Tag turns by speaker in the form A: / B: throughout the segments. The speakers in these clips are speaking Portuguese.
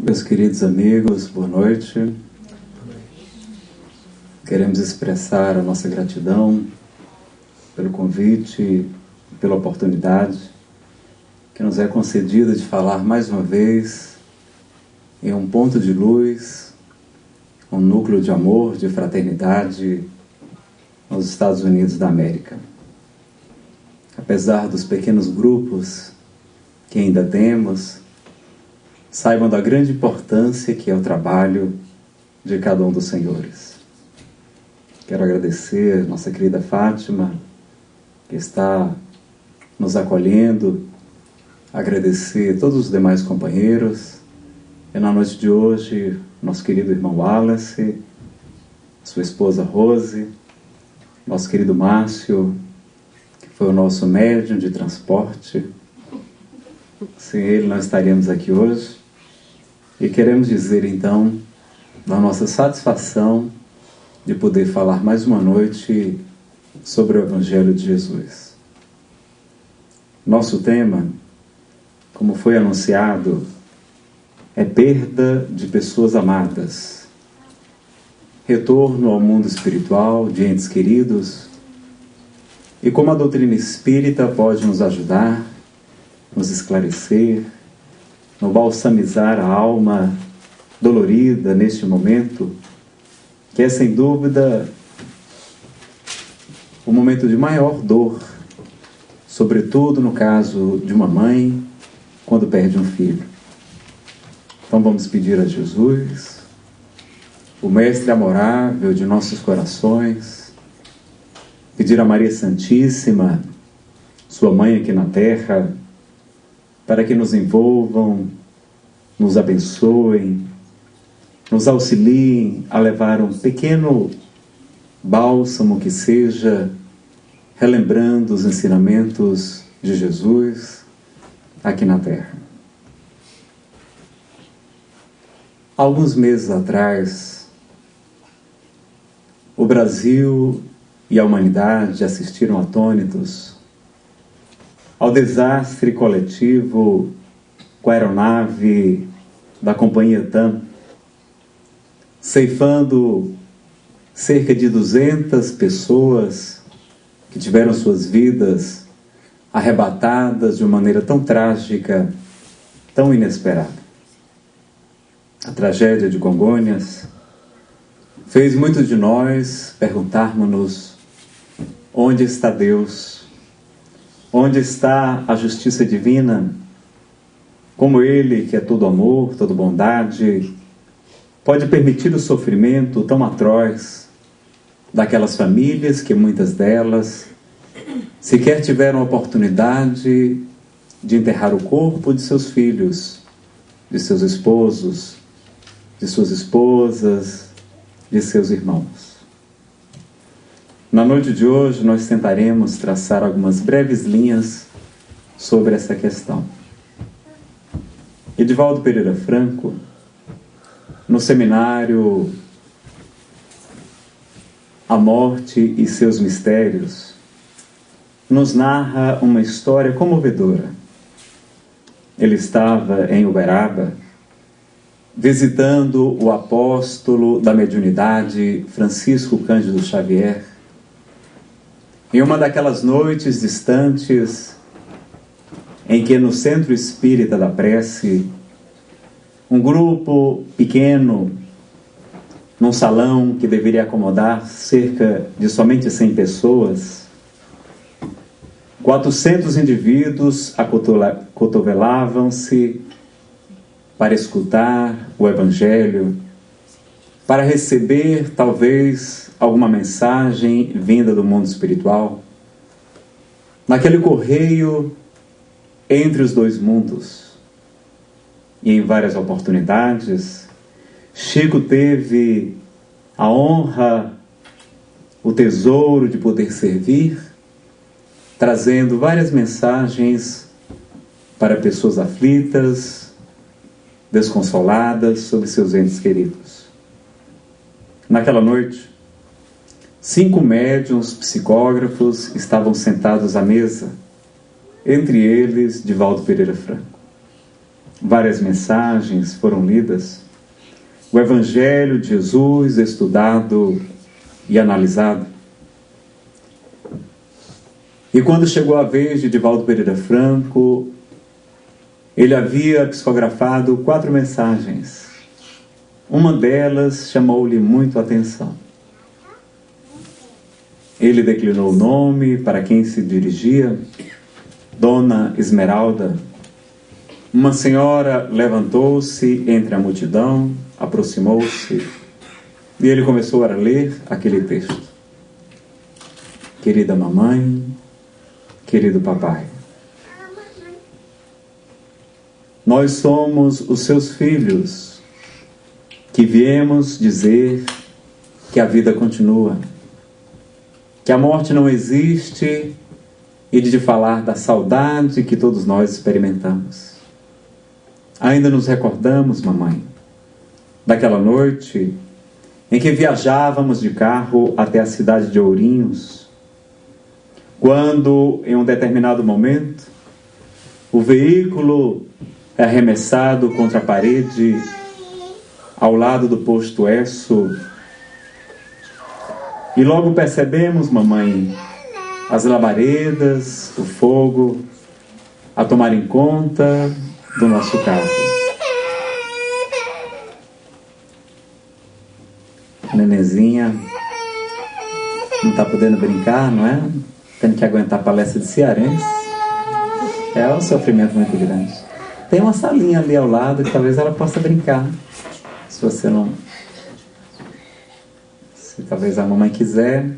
A: Meus queridos amigos, boa noite. Queremos expressar a nossa gratidão pelo convite e pela oportunidade que nos é concedida de falar mais uma vez em um ponto de luz, um núcleo de amor, de fraternidade nos Estados Unidos da América. Apesar dos pequenos grupos que ainda temos, saibam da grande importância que é o trabalho de cada um dos senhores. Quero agradecer a nossa querida Fátima, que está nos acolhendo, agradecer a todos os demais companheiros, e na noite de hoje, nosso querido irmão Wallace, sua esposa Rose, nosso querido Márcio, que foi o nosso médium de transporte. Sem ele não estaríamos aqui hoje. E queremos dizer então da nossa satisfação de poder falar mais uma noite sobre o Evangelho de Jesus. Nosso tema, como foi anunciado, é perda de pessoas amadas, retorno ao mundo espiritual de entes queridos, e como a doutrina espírita pode nos ajudar, nos esclarecer, no balsamizar a alma dolorida neste momento, que é sem dúvida o momento de maior dor, sobretudo no caso de uma mãe, quando perde um filho. Então vamos pedir a Jesus, o Mestre amorável de nossos corações, pedir a Maria Santíssima, sua mãe aqui na terra, para que nos envolvam, nos abençoem, nos auxiliem a levar um pequeno bálsamo que seja, relembrando os ensinamentos de Jesus aqui na Terra. Alguns meses atrás, o Brasil e a humanidade assistiram atônitos ao desastre coletivo com a aeronave da companhia TAM, ceifando cerca de 200 pessoas que tiveram suas vidas arrebatadas de uma maneira tão trágica, tão inesperada. A tragédia de Congonhas fez muitos de nós perguntarmos-nos: onde está Deus? Onde está a justiça divina? Como Ele, que é todo amor, toda bondade, pode permitir o sofrimento tão atroz daquelas famílias que muitas delas sequer tiveram a oportunidade de enterrar o corpo de seus filhos, de seus esposos, de suas esposas, de seus irmãos. Na noite de hoje, nós tentaremos traçar algumas breves linhas sobre essa questão. Edivaldo Pereira Franco, no seminário A Morte e Seus Mistérios, nos narra uma história comovedora. Ele estava em Uberaba, visitando o apóstolo da mediunidade, Francisco Cândido Xavier, em uma daquelas noites distantes em que no Centro Espírita da Prece, um grupo pequeno, num salão que deveria acomodar cerca de somente 100 pessoas, 400 indivíduos acotovelavam-se para escutar o Evangelho, para receber talvez alguma mensagem vinda do mundo espiritual. Naquele correio entre os dois mundos, e em várias oportunidades, Chico teve a honra, o tesouro de poder servir, trazendo várias mensagens para pessoas aflitas, desconsoladas sobre seus entes queridos. Naquela noite, 5 médiuns psicógrafos estavam sentados à mesa, entre eles Edivaldo Pereira Franco. várias mensagens foram lidas, o Evangelho de Jesus estudado e analisado. E quando chegou a vez de Divaldo Pereira Franco, ele havia psicografado 4 mensagens. Uma delas chamou-lhe muito a atenção. Ele declinou o nome para quem se dirigia, Dona Esmeralda. Uma senhora levantou-se entre a multidão, aproximou-se e ele começou a ler aquele texto. Querida mamãe, querido papai, nós somos os seus filhos que viemos dizer que a vida continua, que a morte não existe e de falar da saudade que todos nós experimentamos. Ainda nos recordamos, mamãe, daquela noite em que viajávamos de carro até a cidade de Ourinhos, quando, em um determinado momento, o veículo é arremessado contra a parede ao lado do posto Esso, e logo percebemos, mamãe, as labaredas, o fogo, a tomarem conta do nosso carro. A nenenzinha não está podendo brincar, não é? Tendo que aguentar a palestra de cearense. É um sofrimento muito grande. Tem uma salinha ali ao lado que talvez ela possa brincar. Se você não... Se talvez a mamãe quiser,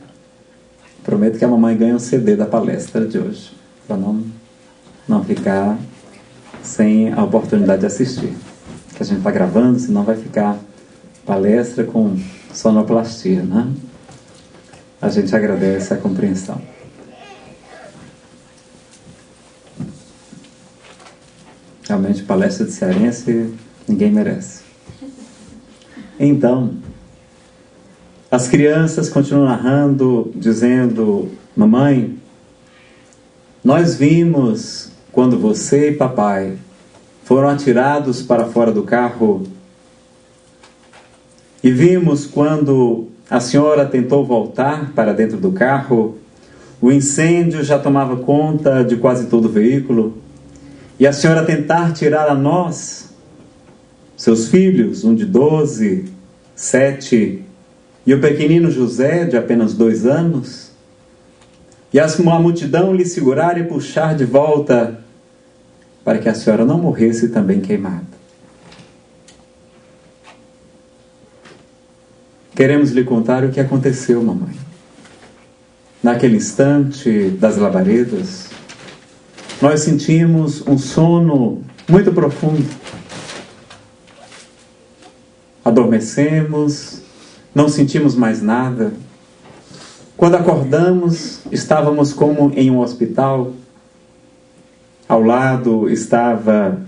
A: prometo que a mamãe ganha um CD da palestra de hoje, para não ficar sem a oportunidade de assistir. Que a gente está gravando, senão vai ficar palestra com sonoplastia, né? A gente agradece a compreensão. Realmente, palestra de cearense, ninguém merece. Então, as crianças continuam narrando, dizendo: mamãe, nós vimos quando você e papai foram atirados para fora do carro, e vimos quando a senhora tentou voltar para dentro do carro, o incêndio já tomava conta de quase todo o veículo, e a senhora tentar tirar a nós, seus filhos, um de 12, 7, e o pequenino José, de apenas 2 anos, e a multidão lhe segurar e puxar de volta, para que a senhora não morresse também queimada. Queremos lhe contar o que aconteceu, mamãe. Naquele instante das labaredas, nós sentimos um sono muito profundo. Adormecemos, não sentimos mais nada. Quando acordamos, estávamos como em um hospital. Ao lado estava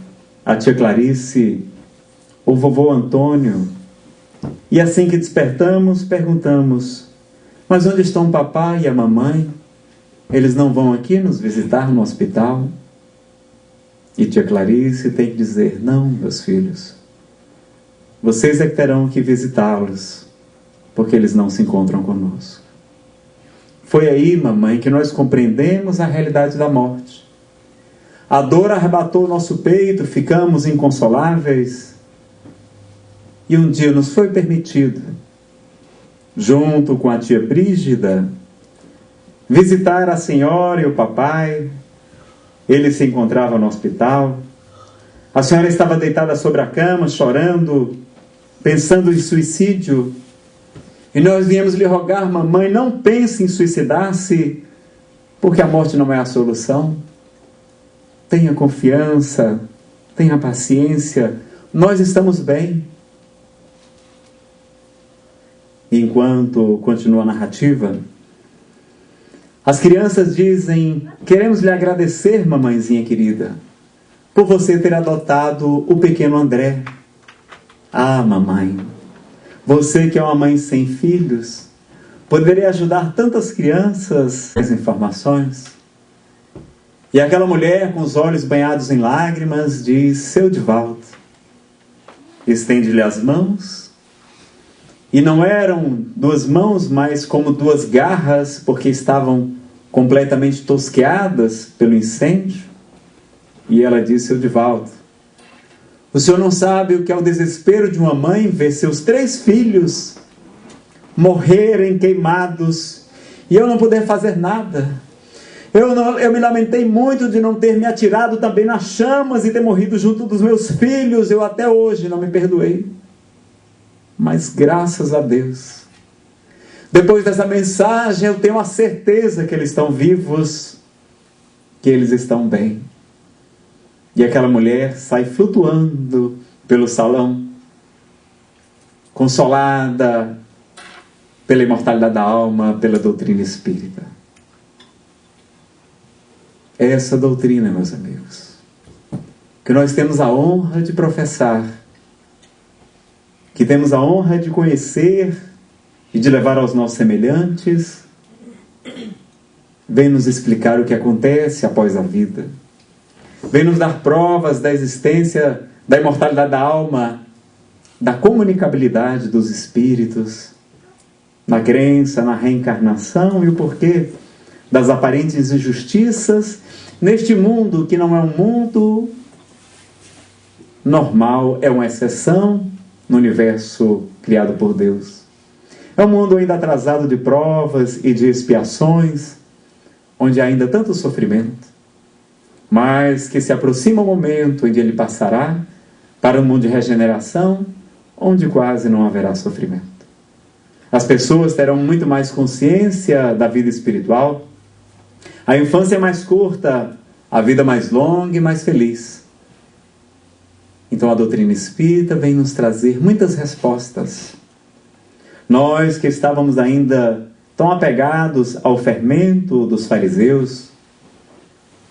A: a tia Clarice, o vovô Antônio. E assim que despertamos, perguntamos: mas onde estão o papai e a mamãe? Eles não vão aqui nos visitar no hospital? E tia Clarice tem que dizer: não, meus filhos. Vocês é que terão que visitá-los, porque eles não se encontram conosco. Foi aí, mamãe, que nós compreendemos a realidade da morte. A dor arrebatou o nosso peito, ficamos inconsoláveis. E um dia nos foi permitido, junto com a tia Brígida, visitar a senhora e o papai. Ele se encontrava no hospital. A senhora estava deitada sobre a cama, chorando, pensando em suicídio. E nós viemos lhe rogar: mamãe, não pense em suicidar-se, porque a morte não é a solução. Tenha confiança, tenha paciência, nós estamos bem. Enquanto continua a narrativa, as crianças dizem: queremos lhe agradecer, mamãezinha querida, por você ter adotado o pequeno André. Ah, mamãe, você que é uma mãe sem filhos, poderia ajudar tantas crianças. Mais informações? E aquela mulher, com os olhos banhados em lágrimas, diz: seu Divaldo, estende-lhe as mãos. E não eram duas mãos, mas como duas garras, porque estavam completamente tosqueadas pelo incêndio. E ela disse: seu Divaldo, o senhor não sabe o que é o desespero de uma mãe ver seus 3 filhos morrerem queimados e eu não poder fazer nada. Eu me lamentei muito de não ter me atirado também nas chamas e ter morrido junto dos meus filhos. Eu até hoje não me perdoei. Mas graças a Deus, depois dessa mensagem, eu tenho a certeza que eles estão vivos, que eles estão bem. E aquela mulher sai flutuando pelo salão, consolada pela imortalidade da alma, pela doutrina espírita. Essa doutrina, meus amigos, que nós temos a honra de professar, que temos a honra de conhecer e de levar aos nossos semelhantes, vem nos explicar o que acontece após a vida. Vem nos dar provas da existência, da imortalidade da alma, da comunicabilidade dos espíritos, na crença, na reencarnação e o porquê das aparentes injustiças neste mundo que não é um mundo normal, é uma exceção no universo criado por Deus. É um mundo ainda atrasado de provas e de expiações, onde há ainda tanto sofrimento, mas que se aproxima o momento em que ele passará para um mundo de regeneração, onde quase não haverá sofrimento. As pessoas terão muito mais consciência da vida espiritual. A infância é mais curta, a vida mais longa e mais feliz. Então a doutrina espírita vem nos trazer muitas respostas. Nós que estávamos ainda tão apegados ao fermento dos fariseus,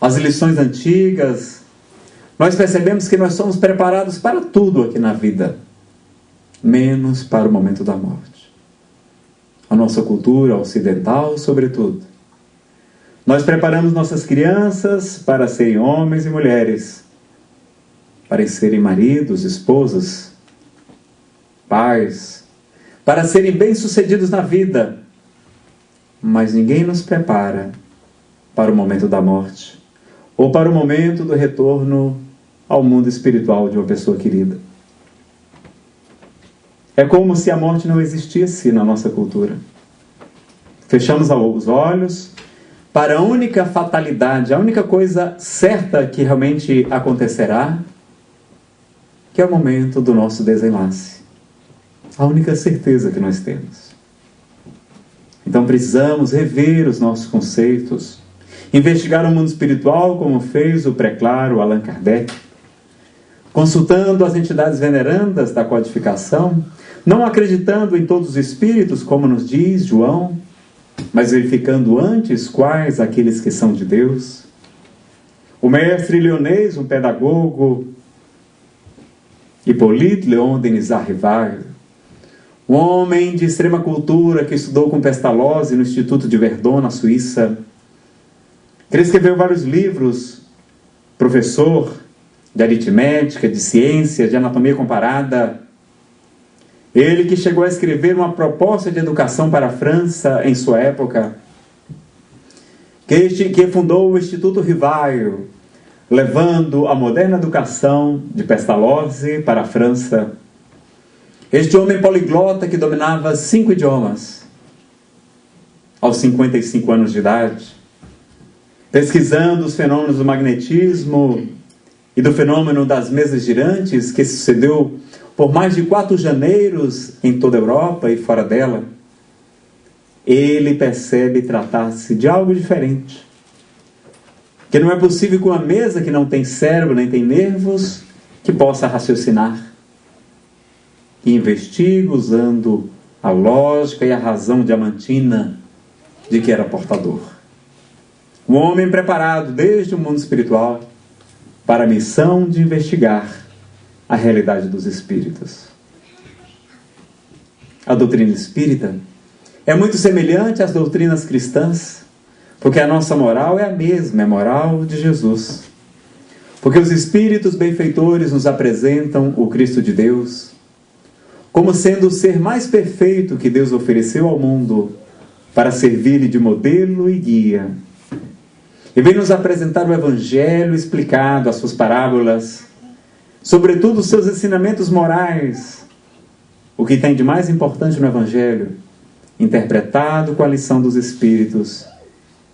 A: às lições antigas, nós percebemos que nós somos preparados para tudo aqui na vida, menos para o momento da morte. A nossa cultura ocidental, sobretudo. Nós preparamos nossas crianças para serem homens e mulheres, para serem maridos, esposas, pais, para serem bem-sucedidos na vida. Mas ninguém nos prepara para o momento da morte, ou para o momento do retorno ao mundo espiritual de uma pessoa querida. É como se a morte não existisse na nossa cultura. Fechamos os olhos para a única fatalidade, a única coisa certa que realmente acontecerá, que é o momento do nosso desenlace. A única certeza que nós temos. Então precisamos rever os nossos conceitos, investigar o mundo espiritual como fez o pré-claro Allan Kardec, consultando as entidades venerandas da codificação, não acreditando em todos os espíritos, como nos diz João, mas verificando antes quais aqueles que são de Deus. O mestre Lyonês, um pedagogo, Hippolyte Léon Denis Rivail, um homem de extrema cultura que estudou com Pestalozzi no Instituto de Verdun, na Suíça, que escreveu vários livros, professor de aritmética, de ciência, de anatomia comparada. Ele que chegou a escrever uma proposta de educação para a França em sua época, que fundou o Instituto Rivail, levando a moderna educação de Pestalozzi para a França. Este homem poliglota que dominava 5 idiomas, aos 55 anos de idade, pesquisando os fenômenos do magnetismo e do fenômeno das mesas girantes, que sucedeu por mais de 4 janeiros em toda a Europa e fora dela, ele percebe tratar-se de algo diferente. Que não é possível que uma mesa que não tem cérebro nem tem nervos, que possa raciocinar. E investiga usando a lógica e a razão diamantina de que era portador. Um homem preparado desde o mundo espiritual para a missão de investigar a realidade dos espíritos. A doutrina espírita é muito semelhante às doutrinas cristãs, Porque a nossa moral é a mesma, é a moral de Jesus. Porque os Espíritos benfeitores nos apresentam o Cristo de Deus como sendo o ser mais perfeito que Deus ofereceu ao mundo para servir-lhe de modelo e guia. E vem nos apresentar o Evangelho explicado, as suas parábolas, sobretudo os seus ensinamentos morais, o que tem de mais importante no Evangelho, interpretado com a lição dos Espíritos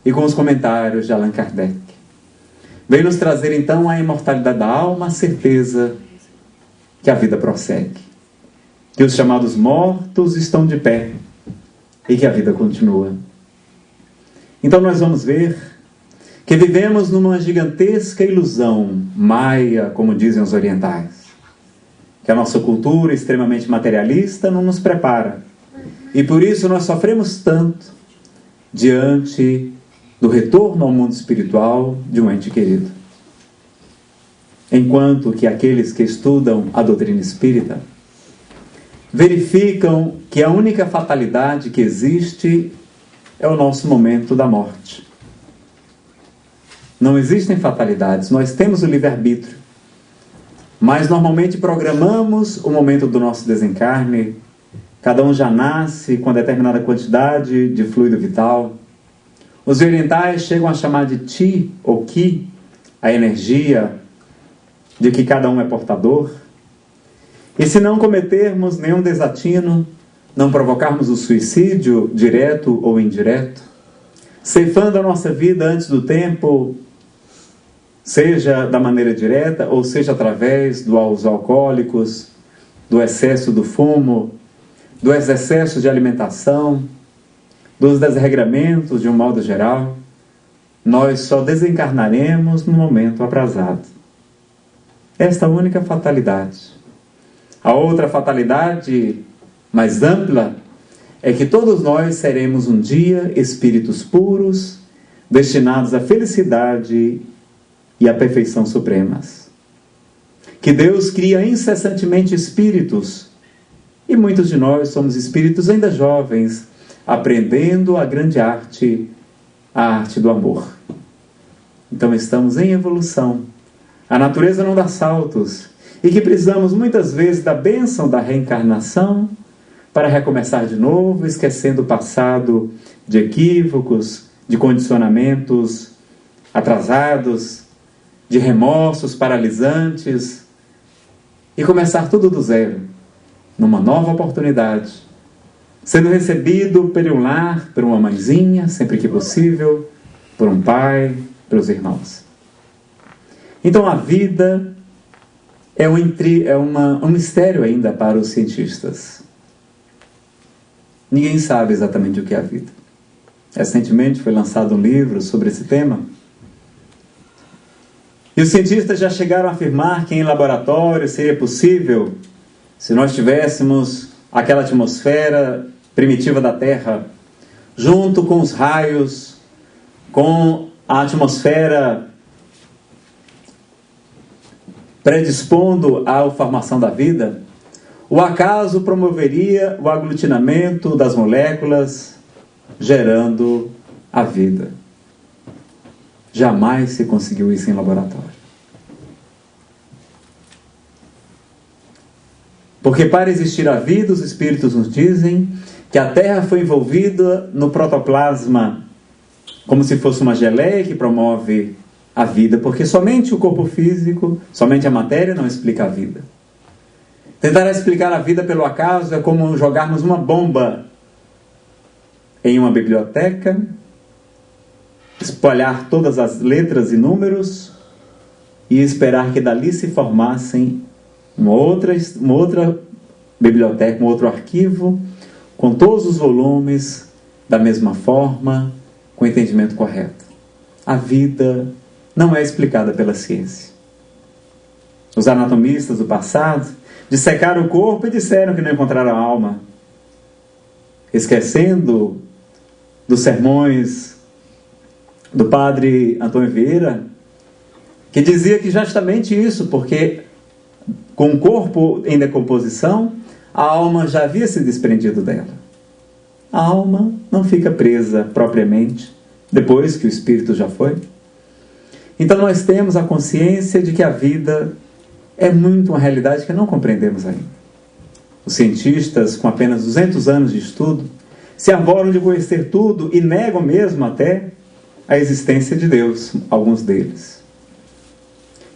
A: e com os comentários de Allan Kardec. Vem nos trazer então a imortalidade da alma, a certeza que a vida prossegue, que os chamados mortos estão de pé e que a vida continua. Então nós vamos ver que vivemos numa gigantesca ilusão maia, como dizem os orientais, que a nossa cultura extremamente materialista não nos prepara, e por isso nós sofremos tanto diante do retorno ao mundo espiritual de um ente querido. Enquanto que aqueles que estudam a doutrina espírita verificam que a única fatalidade que existe é o nosso momento da morte. Não existem fatalidades, nós temos o livre-arbítrio, mas normalmente programamos o momento do nosso desencarne. Cada um já nasce com determinada quantidade de fluido vital. Os orientais chegam a chamar de Ti ou Ki, a energia de que cada um é portador. E se não cometermos nenhum desatino, não provocarmos o suicídio direto ou indireto, ceifando a nossa vida antes do tempo, seja da maneira direta ou seja através dos alcoólicos, do excesso do fumo, dos excessos de alimentação, dos desregramentos de um modo geral, nós só desencarnaremos no momento aprazado. Esta é a única fatalidade. A outra fatalidade mais ampla é que todos nós seremos um dia espíritos puros, destinados à felicidade e à perfeição supremas. Que Deus cria incessantemente espíritos, e muitos de nós somos espíritos ainda jovens, aprendendo a grande arte, a arte do amor. Então estamos em evolução. A natureza não dá saltos, e que precisamos muitas vezes da bênção da reencarnação para recomeçar de novo, esquecendo o passado de equívocos, de condicionamentos atrasados, de remorsos paralisantes, e começar tudo do zero, numa nova oportunidade, sendo recebido por um lar, por uma mãezinha, sempre que possível, por um pai, pelos irmãos. Então a vida é um mistério ainda para os cientistas. Ninguém sabe exatamente o que é a vida. Recentemente foi lançado um livro sobre esse tema, e os cientistas já chegaram a afirmar que em laboratório seria possível, se nós tivéssemos aquela atmosfera primitiva da Terra, junto com os raios, com a atmosfera predispondo à formação da vida, o acaso promoveria o aglutinamento das moléculas, gerando a vida. Jamais se conseguiu isso em laboratório. Porque para existir a vida, os Espíritos nos dizem que a Terra foi envolvida no protoplasma, como se fosse uma geleia que promove a vida, porque somente o corpo físico, somente a matéria não explica a vida. Tentar explicar a vida pelo acaso é como jogarmos uma bomba em uma biblioteca, espalhar todas as letras e números e esperar que dali se formassem uma outra biblioteca, um outro arquivo, com todos os volumes da mesma forma, com o entendimento correto. A vida não é explicada pela ciência. Os anatomistas do passado dissecaram o corpo e disseram que não encontraram a alma, esquecendo dos sermões do padre Antônio Vieira, que dizia que justamente isso, porque com o corpo em decomposição, a alma já havia se desprendido dela. A alma não fica presa propriamente depois que o espírito já foi. Então nós temos a consciência de que a vida é muito uma realidade que não compreendemos ainda. Os cientistas, com apenas 200 anos de estudo, se arvoram de conhecer tudo e negam mesmo até a existência de Deus, alguns deles.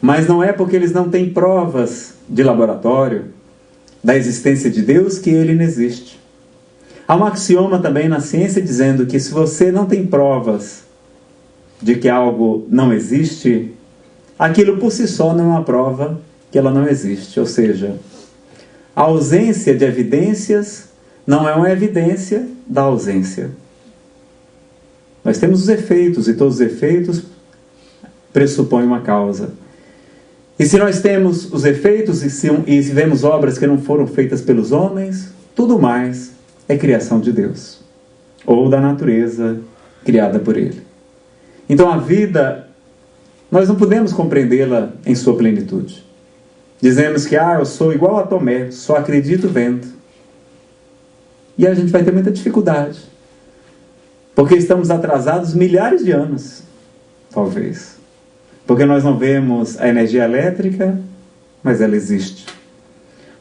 A: Mas não é porque eles não têm provas de laboratório da existência de Deus que ele não existe. Há um axioma também na ciência dizendo que se você não tem provas de que algo não existe, aquilo por si só não é uma prova que ela não existe. Ou seja, a ausência de evidências não é uma evidência da ausência. Nós temos os efeitos, e todos os efeitos pressupõem uma causa. E se nós temos os efeitos e se vemos obras que não foram feitas pelos homens, tudo mais é criação de Deus, ou da natureza criada por Ele. Então a vida, nós não podemos compreendê-la em sua plenitude. Dizemos que eu sou igual a Tomé, só acredito vendo. E a gente vai ter muita dificuldade, porque estamos atrasados milhares de anos, talvez. Porque nós não vemos a energia elétrica, mas ela existe.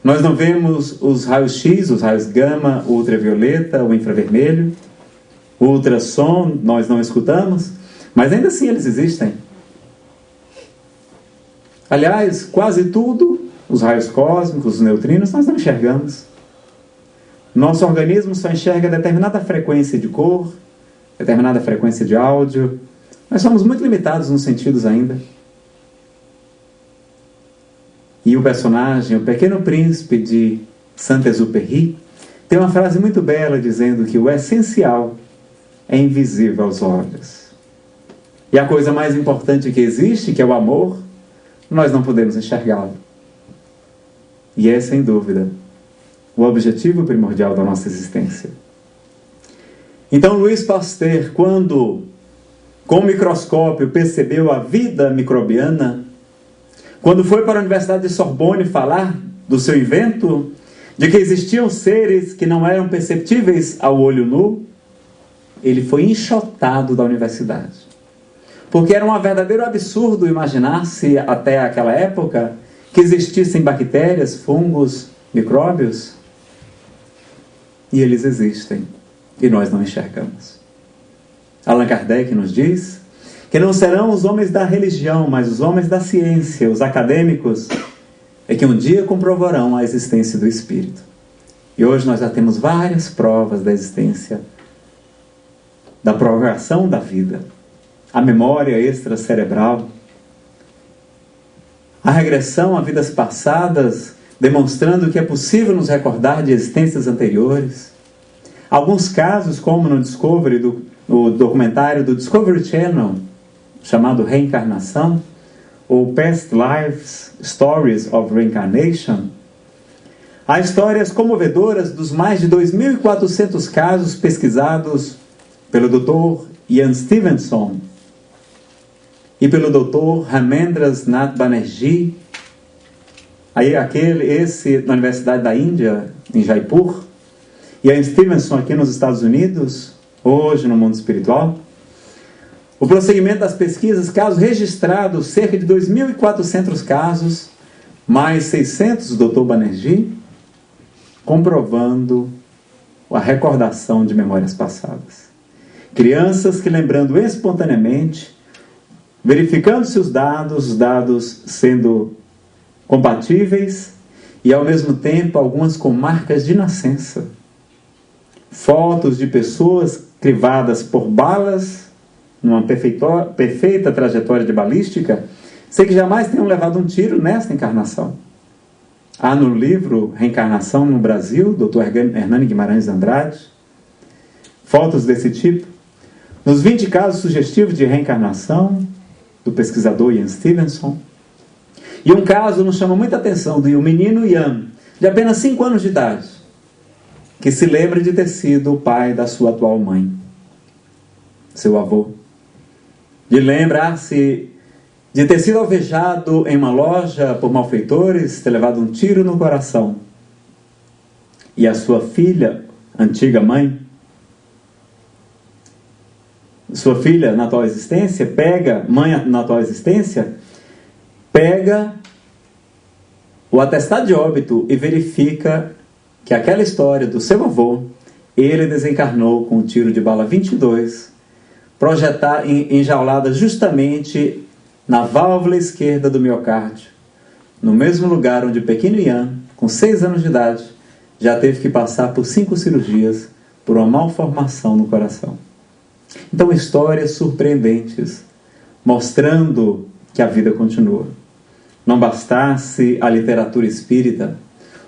A: Nós não vemos os raios X, os raios gama, o ultravioleta, o infravermelho, o ultrassom, nós não escutamos, mas ainda assim eles existem. Aliás, quase tudo, os raios cósmicos, os neutrinos, nós não enxergamos. Nosso organismo só enxerga determinada frequência de cor, determinada frequência de áudio. Nós somos muito limitados nos sentidos ainda. E o personagem, o Pequeno Príncipe de Saint-Exupéry, tem uma frase muito bela dizendo que o essencial é invisível aos olhos. E a coisa mais importante que existe, que é o amor, nós não podemos enxergá-lo. E é, sem dúvida, o objetivo primordial da nossa existência. Então, Louis Pasteur, quando com o microscópio percebeu a vida microbiana, quando foi para a Universidade de Sorbonne falar do seu invento, de que existiam seres que não eram perceptíveis ao olho nu, ele foi enxotado da universidade. Porque era um verdadeiro absurdo imaginar-se, até aquela época, que existissem bactérias, fungos, micróbios. E eles existem, e nós não enxergamos. Allan Kardec nos diz que não serão os homens da religião, mas os homens da ciência, os acadêmicos, é que um dia comprovarão a existência do Espírito. E hoje nós já temos várias provas da existência, da prorrogação da vida, a memória extracerebral, a regressão a vidas passadas, demonstrando que é possível nos recordar de existências anteriores. Alguns casos, como no Discovery, no documentário do Discovery Channel, chamado Reencarnação, ou Past Lives, Stories of Reincarnation, há histórias comovedoras dos mais de 2.400 casos pesquisados pelo Dr. Ian Stevenson e pelo Dr. Ramendras Nath Banerjee, esse na Universidade da Índia, em Jaipur, e Ian Stevenson aqui nos Estados Unidos, hoje no mundo espiritual. O prosseguimento das pesquisas, casos registrados, cerca de 2.400 casos, mais 600 do Dr. Banerjee, comprovando a recordação de memórias passadas. Crianças que, lembrando espontaneamente, verificando-se os dados sendo compatíveis e, ao mesmo tempo, algumas com marcas de nascença. Fotos de pessoas crivadas por balas, numa perfeita trajetória de balística, sem que jamais tenham levado um tiro nesta encarnação. Há no livro Reencarnação no Brasil, Dr. Hernani Guimarães Andrade, fotos desse tipo. Nos 20 casos sugestivos de reencarnação, do pesquisador Ian Stevenson. E um caso nos chama muita atenção, do menino Ian, de apenas 5 anos de idade, que se lembra de ter sido o pai da sua atual mãe, seu avô. De lembrar-se de ter sido alvejado em uma loja por malfeitores, ter levado um tiro no coração. E a sua filha, antiga mãe, sua filha na atual existência, mãe na atual existência, pega o atestado de óbito e verifica que aquela história do seu avô, ele desencarnou com um tiro de bala 22, enjaulada justamente na válvula esquerda do miocárdio, no mesmo lugar onde o pequeno Ian, com 6 anos de idade, já teve que passar por 5 cirurgias por uma malformação no coração. Então, histórias surpreendentes, mostrando que a vida continua. Não bastasse a literatura espírita,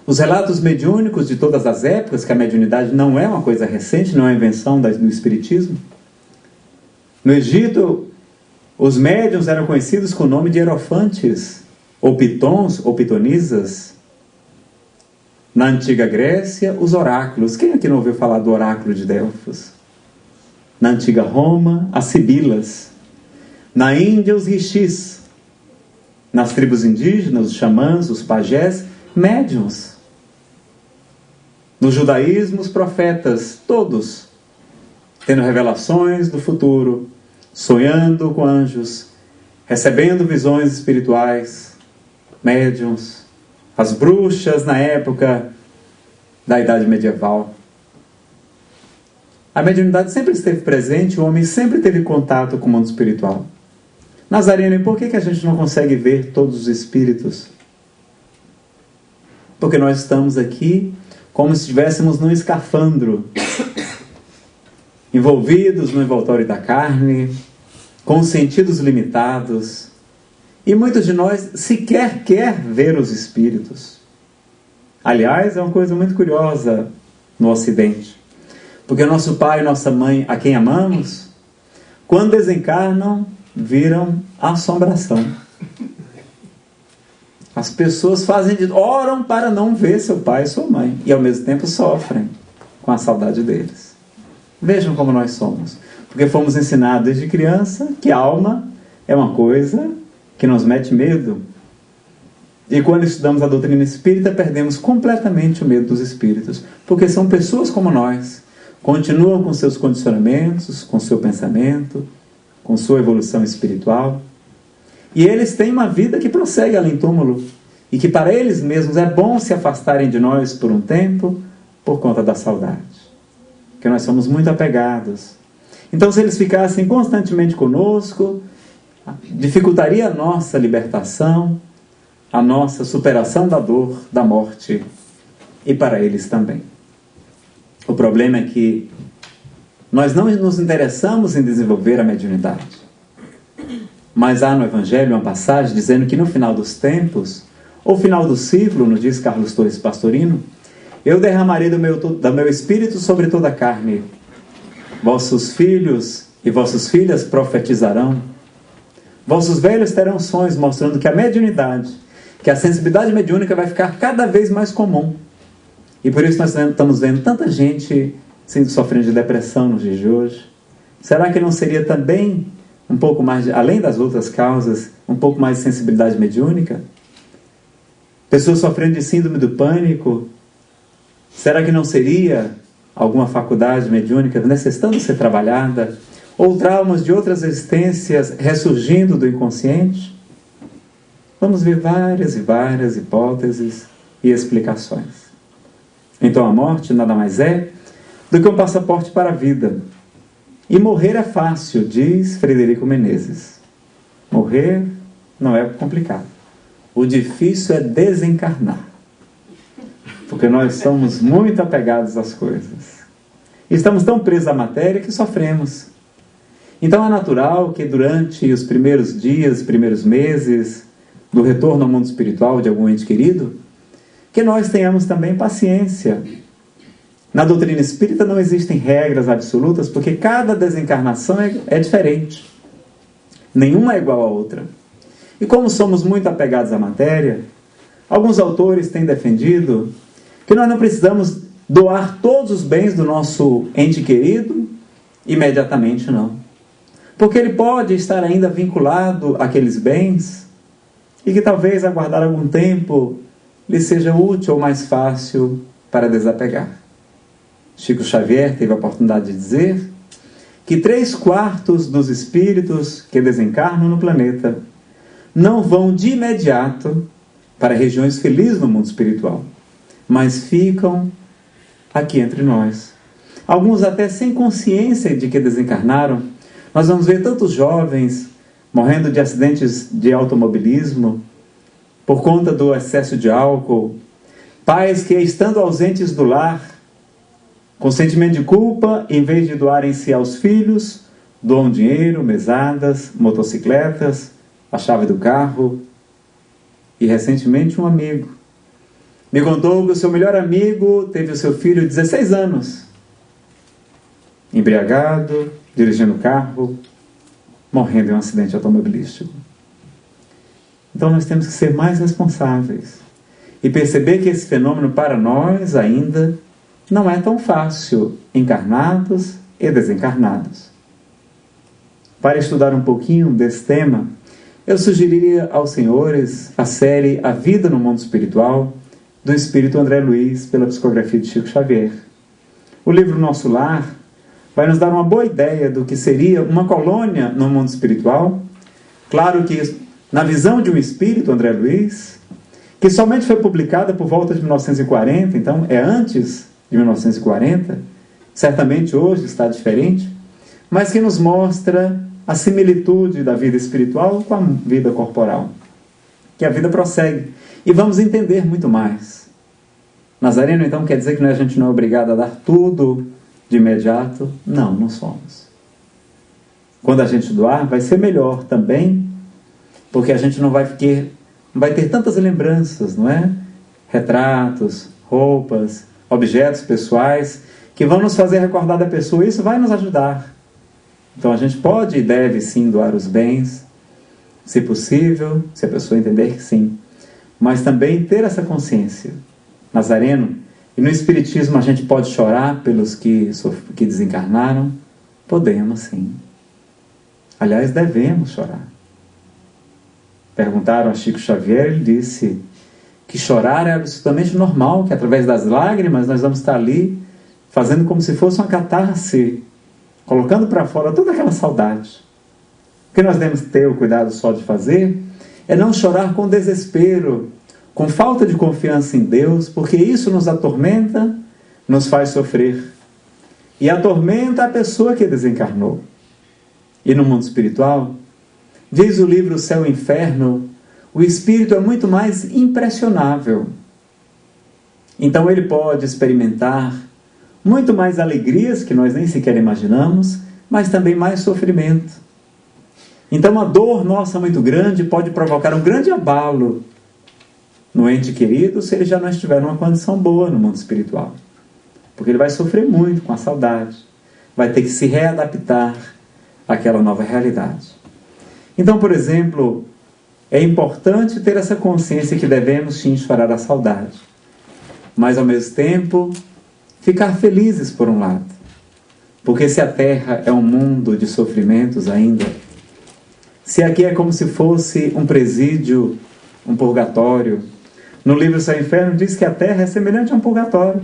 A: os relatos mediúnicos de todas as épocas, que a mediunidade não é uma coisa recente, não é invenção do espiritismo. No Egito, os médiuns eram conhecidos com o nome de hierofantes, ou pitons, ou pitonisas. Na antiga Grécia, os oráculos. Quem aqui não ouviu falar do oráculo de Delfos? Na antiga Roma, as sibilas. Na Índia, os rishis. Nas tribos indígenas, os xamãs, os pajés, médiuns. No judaísmo, os profetas, todos, tendo revelações do futuro, sonhando com anjos, recebendo visões espirituais, médiuns, as bruxas na época da Idade Medieval. A mediunidade sempre esteve presente, o homem sempre teve contato com o mundo espiritual. Nazareno, e por que a gente não consegue ver todos os espíritos? Porque nós estamos aqui como se estivéssemos num escafandro, envolvidos no envoltório da carne, com sentidos limitados, e muitos de nós sequer quer ver os espíritos. Aliás, é uma coisa muito curiosa no Ocidente, porque nosso pai e nossa mãe, a quem amamos, quando desencarnam, viram assombração. As pessoas oram para não ver seu pai e sua mãe, e ao mesmo tempo sofrem com a saudade deles. Vejam como nós somos. Porque fomos ensinados desde criança que a alma é uma coisa que nos mete medo. E quando estudamos a doutrina espírita, perdemos completamente o medo dos espíritos. Porque são pessoas como nós. Continuam com seus condicionamentos, com seu pensamento, com sua evolução espiritual. E eles têm uma vida que prossegue além do túmulo. E que para eles mesmos é bom se afastarem de nós por um tempo, por conta da saudade. Porque nós somos muito apegados. Então, se eles ficassem constantemente conosco, dificultaria a nossa libertação, a nossa superação da dor, da morte, e para eles também. O problema é que nós não nos interessamos em desenvolver a mediunidade. Mas há no Evangelho uma passagem dizendo que no final dos tempos, ou final do ciclo, nos diz Carlos Torres Pastorino, eu derramarei do meu espírito sobre toda a carne. Vossos filhos e vossas filhas profetizarão. Vossos velhos terão sonhos, mostrando que a mediunidade, que a sensibilidade mediúnica vai ficar cada vez mais comum. E por isso nós estamos vendo tanta gente sofrendo de depressão nos dias de hoje. Será que não seria também um pouco mais, além das outras causas, um pouco mais de sensibilidade mediúnica? Pessoas sofrendo de síndrome do pânico. Será que não seria alguma faculdade mediúnica necessitando ser trabalhada? Ou traumas de outras existências ressurgindo do inconsciente? Vamos ver várias e várias hipóteses e explicações. Então a morte nada mais é do que um passaporte para a vida. E morrer é fácil, diz Frederico Menezes. Morrer não é complicado. O difícil é desencarnar. Porque nós somos muito apegados às coisas. E estamos tão presos à matéria que sofremos. Então é natural que durante os primeiros dias, primeiros meses do retorno ao mundo espiritual de algum ente querido, que nós tenhamos também paciência. Na doutrina espírita não existem regras absolutas, porque cada desencarnação é diferente. Nenhuma é igual à outra. E como somos muito apegados à matéria, alguns autores têm defendido que nós não precisamos doar todos os bens do nosso ente querido imediatamente, não. Porque ele pode estar ainda vinculado àqueles bens e que talvez aguardar algum tempo lhe seja útil ou mais fácil para desapegar. Chico Xavier teve a oportunidade de dizer que 3/4 dos espíritos que desencarnam no planeta não vão de imediato para regiões felizes no mundo espiritual, mas ficam aqui entre nós. Alguns até sem consciência de que desencarnaram. Nós vamos ver tantos jovens morrendo de acidentes de automobilismo por conta do excesso de álcool, pais que, estando ausentes do lar, com sentimento de culpa, em vez de doarem-se aos filhos, doam dinheiro, mesadas, motocicletas, a chave do carro. E recentemente um amigo me contou que o seu melhor amigo teve o seu filho de 16 anos, embriagado, dirigindo o carro, morrendo em um acidente automobilístico. Então nós temos que ser mais responsáveis e perceber que esse fenômeno para nós ainda não é tão fácil, encarnados e desencarnados. Para estudar um pouquinho desse tema, eu sugeriria aos senhores a série A Vida no Mundo Espiritual, do Espírito André Luiz, pela psicografia de Chico Xavier. O livro Nosso Lar vai nos dar uma boa ideia do que seria uma colônia no mundo espiritual. Claro que, na visão de um espírito, André Luiz, que somente foi publicada por volta de 1940, então é antes de 1940, certamente hoje está diferente, mas que nos mostra a similitude da vida espiritual com a vida corporal, que a vida prossegue, e vamos entender muito mais. Nazareno, então, quer dizer que a gente não é obrigado a dar tudo de imediato? Não, não somos. Quando a gente doar, vai ser melhor também, porque a gente não vai ter tantas lembranças, não é? Retratos, roupas, objetos pessoais, que vão nos fazer recordar da pessoa, e isso vai nos ajudar. Então a gente pode e deve sim doar os bens, se possível, se a pessoa entender que sim, mas também ter essa consciência. Nazareno, e no Espiritismo a gente pode chorar pelos que desencarnaram? Podemos sim. Aliás, devemos chorar. Perguntaram a Chico Xavier, ele disse que chorar é absolutamente normal, que através das lágrimas nós vamos estar ali fazendo como se fosse uma catarse, colocando para fora toda aquela saudade. O que nós devemos ter o cuidado só de fazer é não chorar com desespero, com falta de confiança em Deus, porque isso nos atormenta, nos faz sofrer. E atormenta a pessoa que desencarnou. E no mundo espiritual, diz o livro O Céu e o Inferno, o espírito é muito mais impressionável. Então ele pode experimentar muito mais alegrias que nós nem sequer imaginamos, mas também mais sofrimento. Então a dor nossa muito grande pode provocar um grande abalo no ente querido, se ele já não estiver numa condição boa no mundo espiritual. Porque ele vai sofrer muito com a saudade, vai ter que se readaptar àquela nova realidade. Então, por exemplo, é importante ter essa consciência que devemos sim chorar a saudade, mas ao mesmo tempo ficar felizes por um lado, porque se a Terra é um mundo de sofrimentos ainda, se aqui é como se fosse um presídio, um purgatório, no livro Céu e Inferno diz que a Terra é semelhante a um purgatório.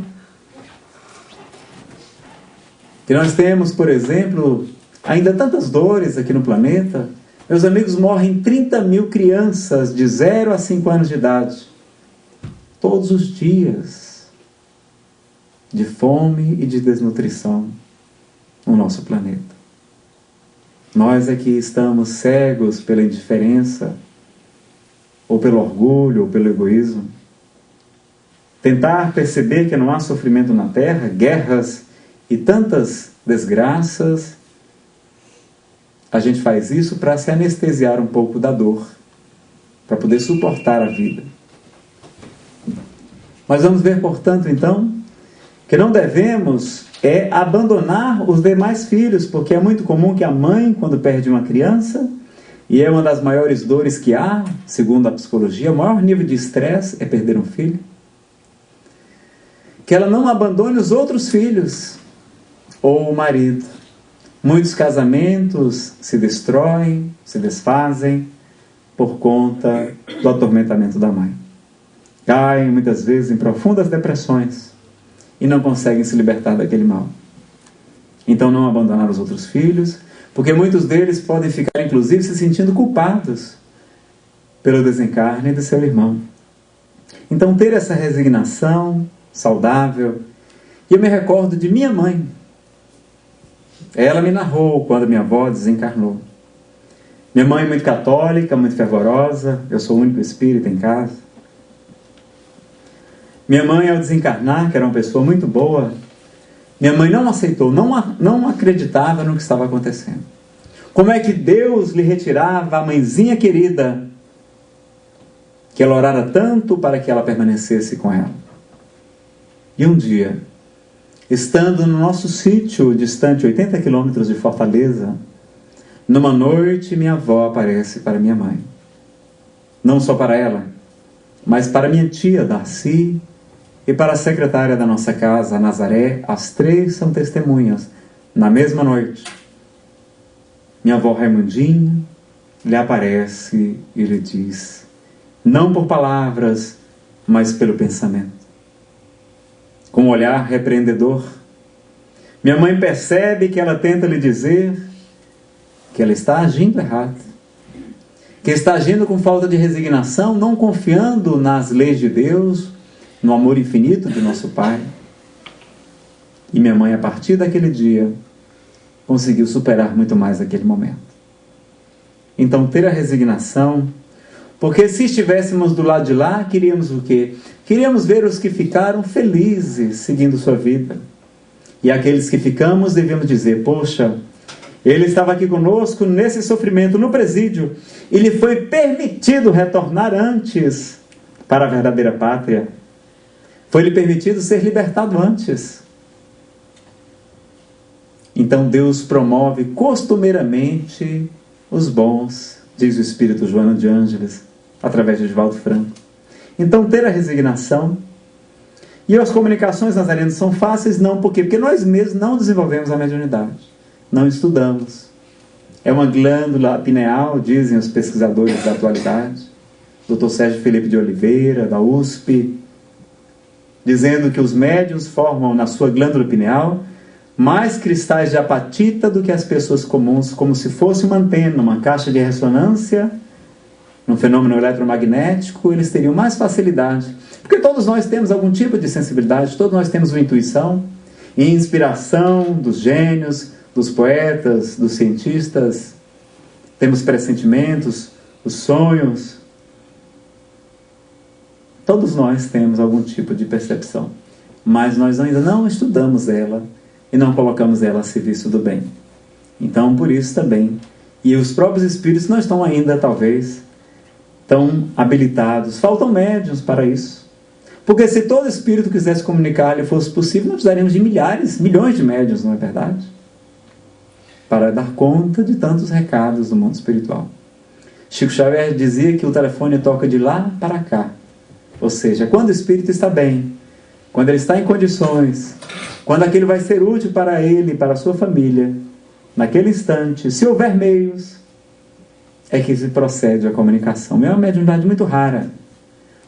A: Que nós temos, por exemplo, ainda tantas dores aqui no planeta. Meus amigos, morrem 30.000 crianças de 0 a 5 anos de idade, todos os dias, de fome e de desnutrição no nosso planeta. Nós aqui estamos cegos pela indiferença, ou pelo orgulho, ou pelo egoísmo. Tentar perceber que não há sofrimento na Terra, guerras e tantas desgraças, a gente faz isso para se anestesiar um pouco da dor, para poder suportar a vida. Mas vamos ver, portanto, então, que não devemos abandonar os demais filhos, porque é muito comum que a mãe, quando perde uma criança, e é uma das maiores dores que há, segundo a psicologia, o maior nível de estresse é perder um filho, que ela não abandone os outros filhos, ou o marido. Muitos casamentos se destroem, se desfazem, por conta do atormentamento da mãe. Caem muitas vezes em profundas depressões e não conseguem se libertar daquele mal. Então não abandonar os outros filhos, porque muitos deles podem ficar inclusive se sentindo culpados pelo desencarne de seu irmão. Então ter essa resignação saudável. E eu me recordo de minha mãe. Ela me narrou quando minha avó desencarnou. Minha mãe é muito católica, muito fervorosa, eu sou o único espírita em casa. Minha mãe, ao desencarnar, que era uma pessoa muito boa, minha mãe não aceitou, não acreditava no que estava acontecendo. Como é que Deus lhe retirava a mãezinha querida, que ela orara tanto para que ela permanecesse com ela? E um dia, estando no nosso sítio, distante 80 quilômetros de Fortaleza, numa noite minha avó aparece para minha mãe. Não só para ela, mas para minha tia Darcy e para a secretária da nossa casa, Nazaré. As três são testemunhas. Na mesma noite, minha avó Raimundinha lhe aparece e lhe diz, não por palavras, mas pelo pensamento, com um olhar repreendedor, minha mãe percebe que ela tenta lhe dizer que ela está agindo errado, que está agindo com falta de resignação, não confiando nas leis de Deus, no amor infinito de nosso Pai. E minha mãe, a partir daquele dia, conseguiu superar muito mais aquele momento. Então, ter a resignação, porque se estivéssemos do lado de lá, queríamos o quê? Queríamos ver os que ficaram felizes, seguindo sua vida. E aqueles que ficamos, devemos dizer, poxa, ele estava aqui conosco nesse sofrimento, no presídio, e lhe foi permitido retornar antes para a verdadeira pátria. Foi-lhe permitido ser libertado antes. Então Deus promove costumeiramente os bons, diz o Espírito Joana de Ângeles, através de Divaldo Franco. Então ter a resignação. E as comunicações nazarenas são fáceis? Não, por quê? Porque nós mesmos não desenvolvemos a mediunidade. Não estudamos. É uma glândula pineal, dizem os pesquisadores da atualidade. Dr. Sérgio Felipe de Oliveira, da USP, dizendo que os médiuns formam na sua glândula pineal mais cristais de apatita do que as pessoas comuns, como se fosse uma antena, uma caixa de ressonância, num fenômeno eletromagnético, eles teriam mais facilidade. Porque todos nós temos algum tipo de sensibilidade, todos nós temos uma intuição e inspiração dos gênios, dos poetas, dos cientistas, temos pressentimentos, os sonhos. Todos nós temos algum tipo de percepção, mas nós ainda não estudamos ela e não colocamos ela a serviço do bem. Então, por isso também, e os próprios espíritos não estão ainda, talvez, tão habilitados, faltam médiuns para isso. Porque se todo espírito quisesse comunicar e fosse possível, nós precisaríamos de milhões de médiuns, não é verdade? Para dar conta de tantos recados do mundo espiritual. Chico Xavier dizia que o telefone toca de lá para cá. Ou seja, quando o espírito está bem, quando ele está em condições, quando aquilo vai ser útil para ele e para a sua família, naquele instante, se houver meios, é que se procede a comunicação. É uma mediunidade muito rara.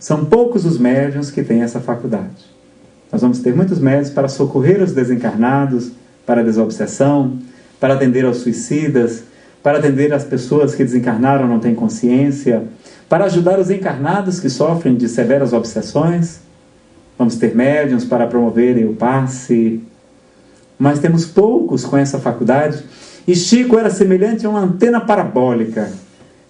A: São poucos os médiuns que têm essa faculdade. Nós vamos ter muitos médiuns para socorrer os desencarnados, para a desobsessão, para atender aos suicidas, para atender as pessoas que desencarnaram, não têm consciência, para ajudar os encarnados que sofrem de severas obsessões. Vamos ter médiuns para promoverem o passe, mas temos poucos com essa faculdade. E Chico era semelhante a uma antena parabólica,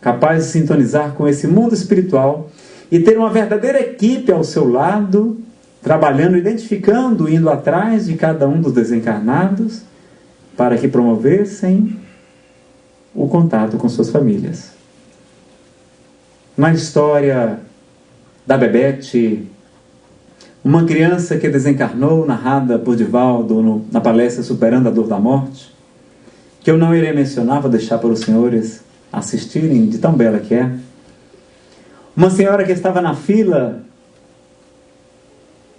A: capaz de sintonizar com esse mundo espiritual e ter uma verdadeira equipe ao seu lado, trabalhando, identificando, indo atrás de cada um dos desencarnados, para que promovessem o contato com suas famílias. Na história da Bebete, uma criança que desencarnou, narrada por Divaldo na palestra Superando a Dor da Morte, que eu não irei mencionar, vou deixar para os senhores assistirem, de tão bela que é. Uma senhora que estava na fila,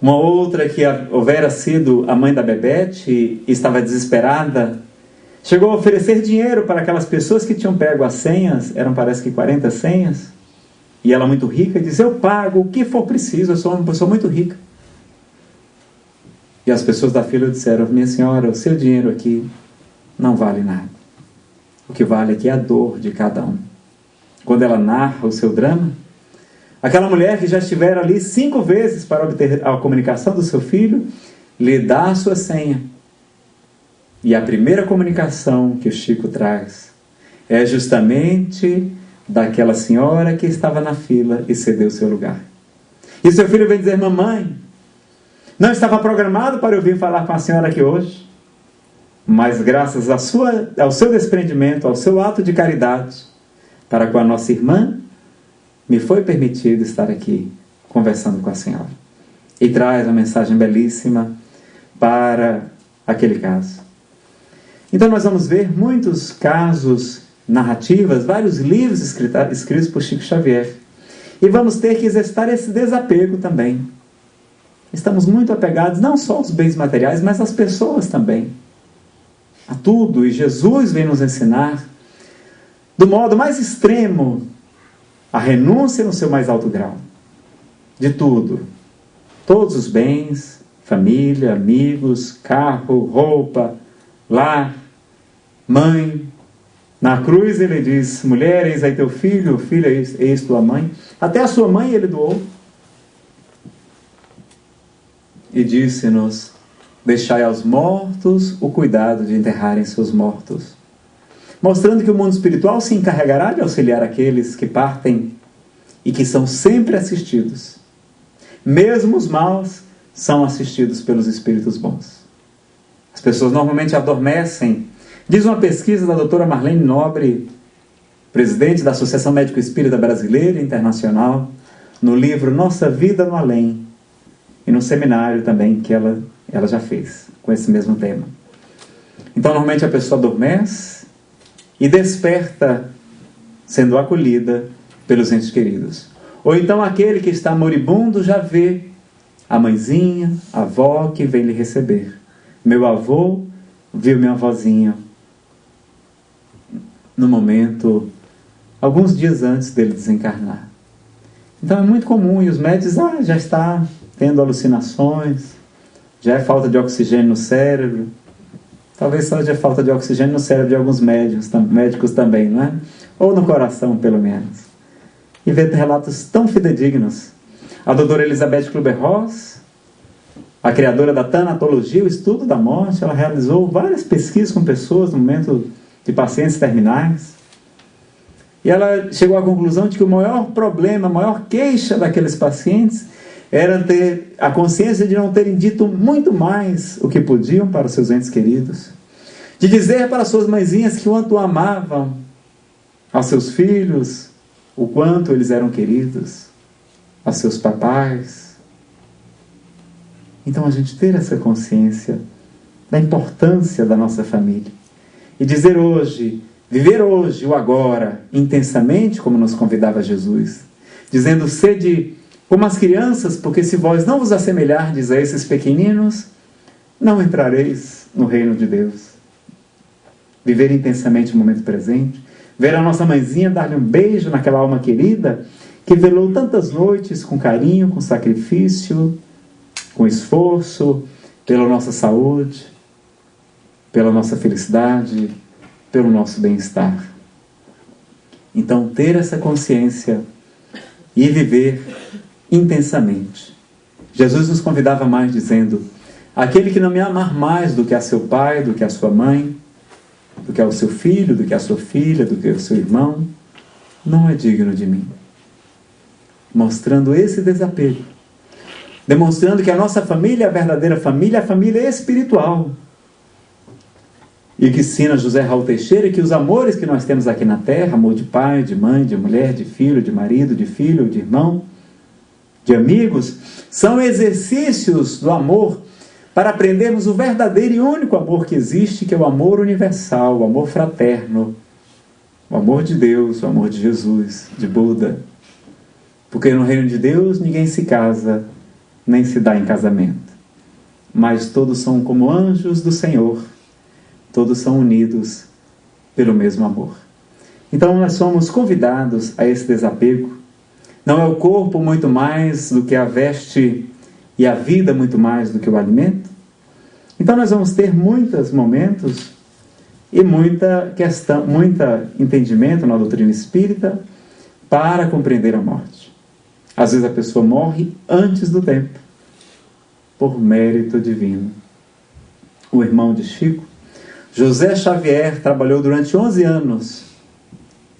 A: uma outra que houvera sido a mãe da Bebete e estava desesperada, chegou a oferecer dinheiro para aquelas pessoas que tinham pego as senhas, eram parece que 40 senhas, e ela muito rica, disse, eu pago o que for preciso, eu sou uma pessoa muito rica. E as pessoas da fila disseram: minha senhora, o seu dinheiro aqui não vale nada. O que vale aqui é a dor de cada um. Quando ela narra o seu drama, aquela mulher que já estivera ali 5 vezes para obter a comunicação do seu filho, lhe dá a sua senha. E a primeira comunicação que o Chico traz é justamente daquela senhora que estava na fila e cedeu o seu lugar. E seu filho vem dizer: mamãe, não estava programado para eu vir falar com a senhora aqui hoje, mas graças ao seu desprendimento, ao seu ato de caridade para com a nossa irmã, me foi permitido estar aqui conversando com a senhora. E traz uma mensagem belíssima para aquele caso. Então nós vamos ver muitos casos, narrativas, vários livros escritos por Chico Xavier. E vamos ter que exercitar esse desapego também. Estamos muito apegados não só aos bens materiais, mas às pessoas também. A tudo. E Jesus vem nos ensinar, do modo mais extremo, a renúncia no seu mais alto grau. De tudo. Todos os bens, família, amigos, carro, roupa, lar, mãe. Na cruz ele diz: mulher, eis aí teu filho, filha, eis tua mãe. Até a sua mãe ele doou. E disse-nos: deixai aos mortos o cuidado de enterrarem seus mortos. Mostrando que o mundo espiritual se encarregará de auxiliar aqueles que partem e que são sempre assistidos. Mesmo os maus são assistidos pelos espíritos bons. As pessoas normalmente adormecem. Diz uma pesquisa da doutora Marlene Nobre, presidente da Associação Médico Espírita Brasileira e Internacional, no livro Nossa Vida no Além, e no seminário também que ela já fez, com esse mesmo tema. Então, normalmente a pessoa adormece e desperta sendo acolhida pelos entes queridos. Ou então aquele que está moribundo já vê a mãezinha, a avó que vem lhe receber. Meu avô viu minha avózinha no momento, alguns dias antes dele desencarnar. Então é muito comum, e os médicos já está tendo alucinações, já é falta de oxigênio no cérebro. Talvez seja falta de oxigênio no cérebro de alguns médicos também, não é? Ou no coração, pelo menos. E ver relatos tão fidedignos. A doutora Elizabeth Kübler-Ross, a criadora da tanatologia, o estudo da morte, ela realizou várias pesquisas com pessoas no momento de pacientes terminais. E ela chegou à conclusão de que o maior problema, a maior queixa daqueles pacientes era ter a consciência de não terem dito muito mais o que podiam para os seus entes queridos. De dizer para suas mãezinhas que quanto amavam, aos seus filhos, o quanto eles eram queridos, aos seus papais. Então a gente ter essa consciência da importância da nossa família. E dizer hoje, viver hoje, o agora, intensamente, como nos convidava Jesus. Dizendo: sede como as crianças, porque se vós não vos assemelhardes a esses pequeninos, não entrareis no reino de Deus. Viver intensamente o momento presente. Ver a nossa mãezinha dar-lhe um beijo naquela alma querida, que velou tantas noites com carinho, com sacrifício, com esforço, pela nossa saúde, pela nossa felicidade, pelo nosso bem-estar. Então, ter essa consciência e viver intensamente. Jesus nos convidava mais dizendo: aquele que não me amar mais do que a seu pai, do que a sua mãe, do que ao seu filho, do que a sua filha, do que ao seu irmão, não é digno de mim. Mostrando esse desapego. Demonstrando que a nossa família é a verdadeira família, a família espiritual. E que ensina José Raul Teixeira que os amores que nós temos aqui na terra, amor de pai, de mãe, de mulher, de filho, de marido, de filho, de irmão, de amigos, são exercícios do amor para aprendermos o verdadeiro e único amor que existe, que é o amor universal, o amor fraterno, o amor de Deus, o amor de Jesus, de Buda. Porque no reino de Deus ninguém se casa, nem se dá em casamento. Mas todos são como anjos do Senhor, todos são unidos pelo mesmo amor. Então nós somos convidados a esse desapego. Não é o corpo muito mais do que a veste e a vida muito mais do que o alimento? Então nós vamos ter muitos momentos e muita questão, muito entendimento na doutrina espírita para compreender a morte. Às vezes a pessoa morre antes do tempo, por mérito divino. O irmão de Chico, José Xavier, trabalhou durante 11 anos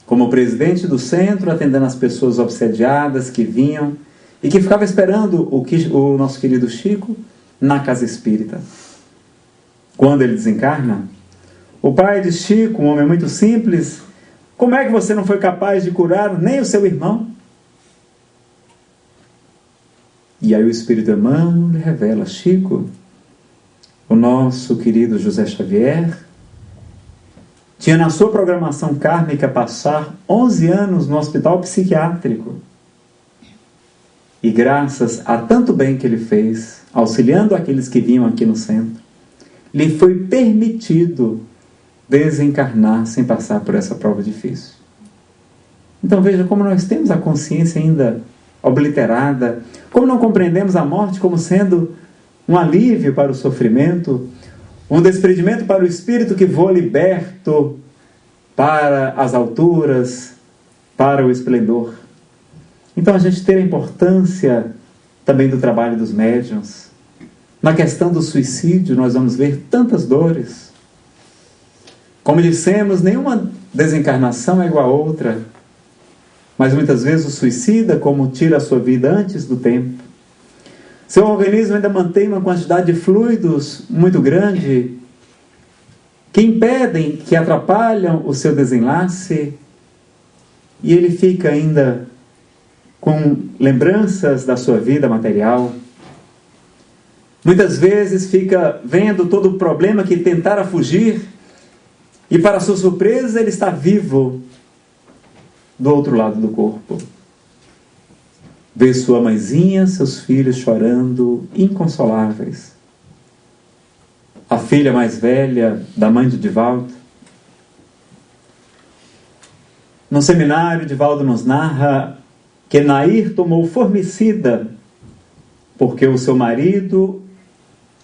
A: como presidente do centro, atendendo as pessoas obsediadas que vinham e que ficava esperando o nosso querido Chico na casa espírita. Quando ele desencarna, o pai de Chico, um homem muito simples: como é que você não foi capaz de curar nem o seu irmão? E aí o Espírito Emmanuel lhe revela: Chico, o nosso querido José Xavier tinha na sua programação kármica passar 11 anos no hospital psiquiátrico. E graças a tanto bem que ele fez, auxiliando aqueles que vinham aqui no centro, lhe foi permitido desencarnar sem passar por essa prova difícil. Então veja como nós temos a consciência ainda obliterada, como não compreendemos a morte como sendo um alívio para o sofrimento, um desprendimento para o espírito que voa liberto para as alturas, para o esplendor. Então a gente tem a importância também do trabalho dos médiuns. Na questão do suicídio nós vamos ver tantas dores. Como dissemos, nenhuma desencarnação é igual a outra, mas muitas vezes o suicida, como tira a sua vida antes do tempo, seu organismo ainda mantém uma quantidade de fluidos muito grande que impedem, que atrapalham o seu desenlace, e ele fica ainda com lembranças da sua vida material. Muitas vezes fica vendo todo o problema que tentara fugir, e para sua surpresa ele está vivo do outro lado do corpo. Vê sua mãezinha, seus filhos chorando, inconsoláveis. A filha mais velha da mãe de Divaldo. No seminário, Divaldo nos narra que Nair tomou formicida porque o seu marido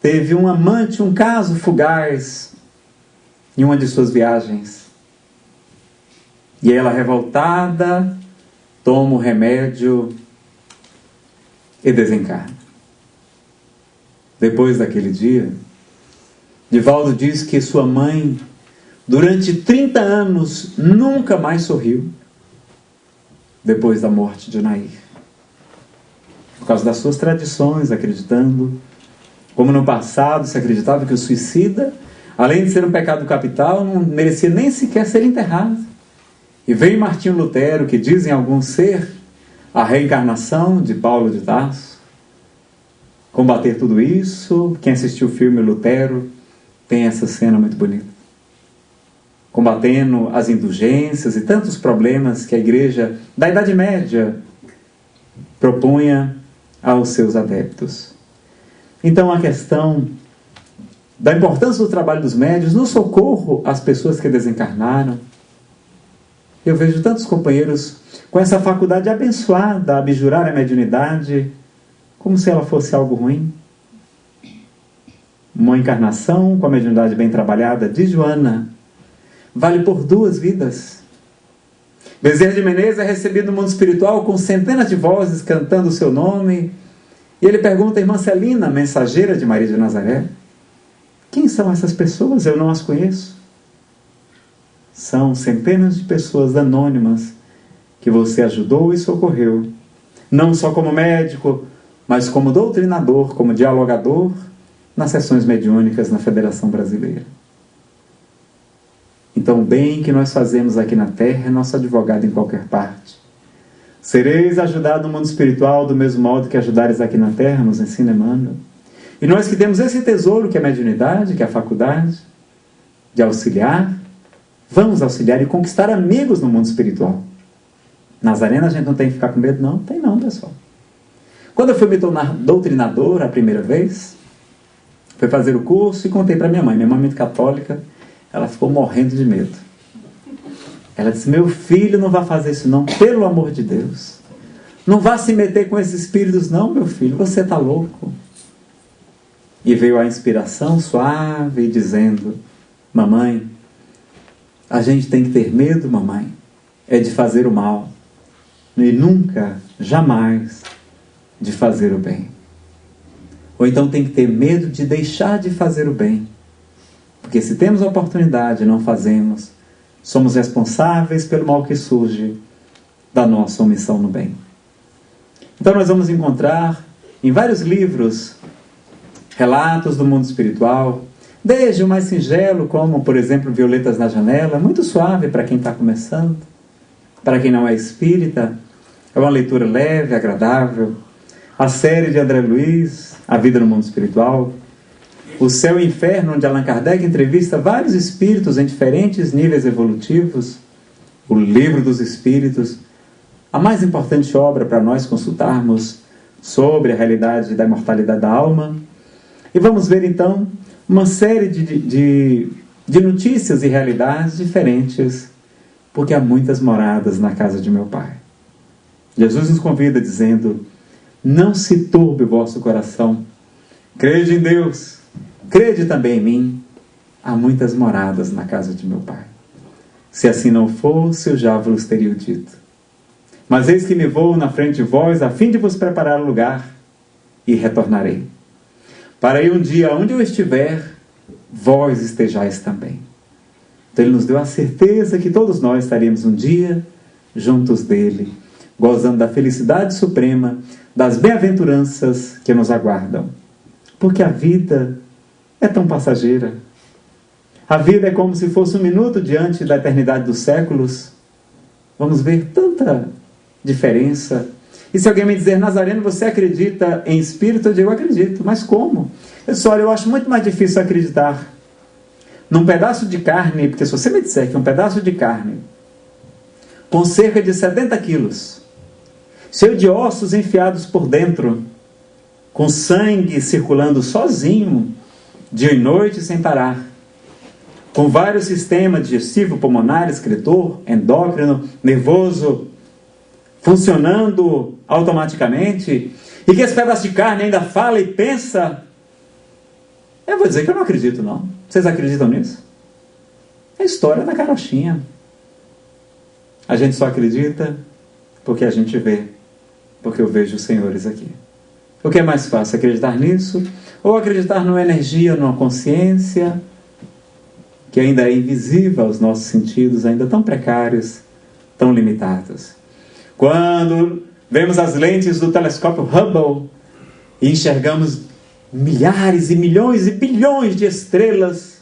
A: teve um amante, um caso fugaz em uma de suas viagens. E ela, revoltada, toma o remédio e desencarna. Depois daquele dia, Divaldo diz que sua mãe, durante 30 anos, nunca mais sorriu depois da morte de Nair. Por causa das suas tradições, acreditando, como no passado se acreditava que o suicida, além de ser um pecado capital, não merecia nem sequer ser enterrado. E vem Martinho Lutero, que dizem alguns ser a reencarnação de Paulo de Tarso, combater tudo isso. Quem assistiu o filme Lutero tem essa cena muito bonita, combatendo as indulgências e tantos problemas que a igreja da Idade Média propunha aos seus adeptos. Então a questão da importância do trabalho dos médiuns no socorro às pessoas que desencarnaram. Eu vejo tantos companheiros com essa faculdade abençoada, abjurar a mediunidade, como se ela fosse algo ruim. Uma encarnação com a mediunidade bem trabalhada de Joana vale por 2 vidas. Bezerra de Menezes é recebido no mundo espiritual com centenas de vozes cantando o seu nome, e ele pergunta à irmã Celina, mensageira de Maria de Nazaré: quem são essas pessoas? Eu não as conheço. São centenas de pessoas anônimas que você ajudou e socorreu, não só como médico, mas como doutrinador, como dialogador nas sessões mediúnicas na Federação Brasileira. Então o bem que nós fazemos aqui na Terra é nosso advogado em qualquer parte. Sereis ajudados no mundo espiritual do mesmo modo que ajudares aqui na Terra, nos ensina Emmanuel. E nós que temos esse tesouro que é a mediunidade, que é a faculdade de auxiliar, vamos auxiliar e conquistar amigos no mundo espiritual. Nazarena, a gente não tem que ficar com medo, não? Tem não, pessoal. Quando eu fui me tornar doutrinador a primeira vez, fui fazer o curso e contei para minha mãe. Minha mãe é muito católica, ela ficou morrendo de medo. Ela disse: meu filho, não vá fazer isso não, pelo amor de Deus. Não vá se meter com esses espíritos não, meu filho, você está louco. E veio a inspiração suave dizendo: mamãe, a gente tem que ter medo, mamãe, é de fazer o mal, e nunca, jamais, de fazer o bem. Ou então tem que ter medo de deixar de fazer o bem, porque se temos a oportunidade e não fazemos, somos responsáveis pelo mal que surge da nossa omissão no bem. Então nós vamos encontrar em vários livros relatos do mundo espiritual, desde o mais singelo, como por exemplo Violetas na Janela, muito suave para quem está começando, para quem não é espírita, é uma leitura leve, agradável. A série de André Luiz, A Vida no Mundo Espiritual, O Céu e o Inferno, onde Allan Kardec entrevista vários espíritos em diferentes níveis evolutivos, o Livro dos Espíritos, a mais importante obra para nós consultarmos sobre a realidade da imortalidade da alma. E vamos ver então uma série de notícias e realidades diferentes, porque há muitas moradas na casa de meu Pai. Jesus nos convida dizendo: não se turbe o vosso coração, crede em Deus, crede também em mim, há muitas moradas na casa de meu Pai. Se assim não fosse, eu já vos teria dito. Mas eis que me vou na frente de vós, a fim de vos preparar o lugar, e retornarei, para aí um dia, onde eu estiver, vós estejais também. Então ele nos deu a certeza que todos nós estaremos um dia juntos dele, gozando da felicidade suprema, das bem-aventuranças que nos aguardam. Porque a vida é tão passageira. A vida é como se fosse um minuto diante da eternidade dos séculos. Vamos ver tanta diferença. E se alguém me dizer: Nazareno, você acredita em espírito? Eu digo: eu acredito. Mas como? Eu disse: olha, eu acho muito mais difícil acreditar num pedaço de carne, porque se você me disser que um pedaço de carne com cerca de 70 quilos, cheio de ossos enfiados por dentro, com sangue circulando sozinho, dia e noite sem parar, com vários sistemas digestivo, pulmonar, excretor, endócrino, nervoso, funcionando automaticamente, e que esse pedaço de carne ainda fala e pensa, eu vou dizer que eu não acredito, não. Vocês acreditam nisso? É história da carochinha. A gente só acredita porque a gente vê, porque eu vejo os senhores aqui. O que é mais fácil, acreditar nisso, ou acreditar numa energia, numa consciência que ainda é invisível aos nossos sentidos, ainda tão precários, tão limitados? Quando vemos as lentes do telescópio Hubble e enxergamos milhares e milhões e bilhões de estrelas,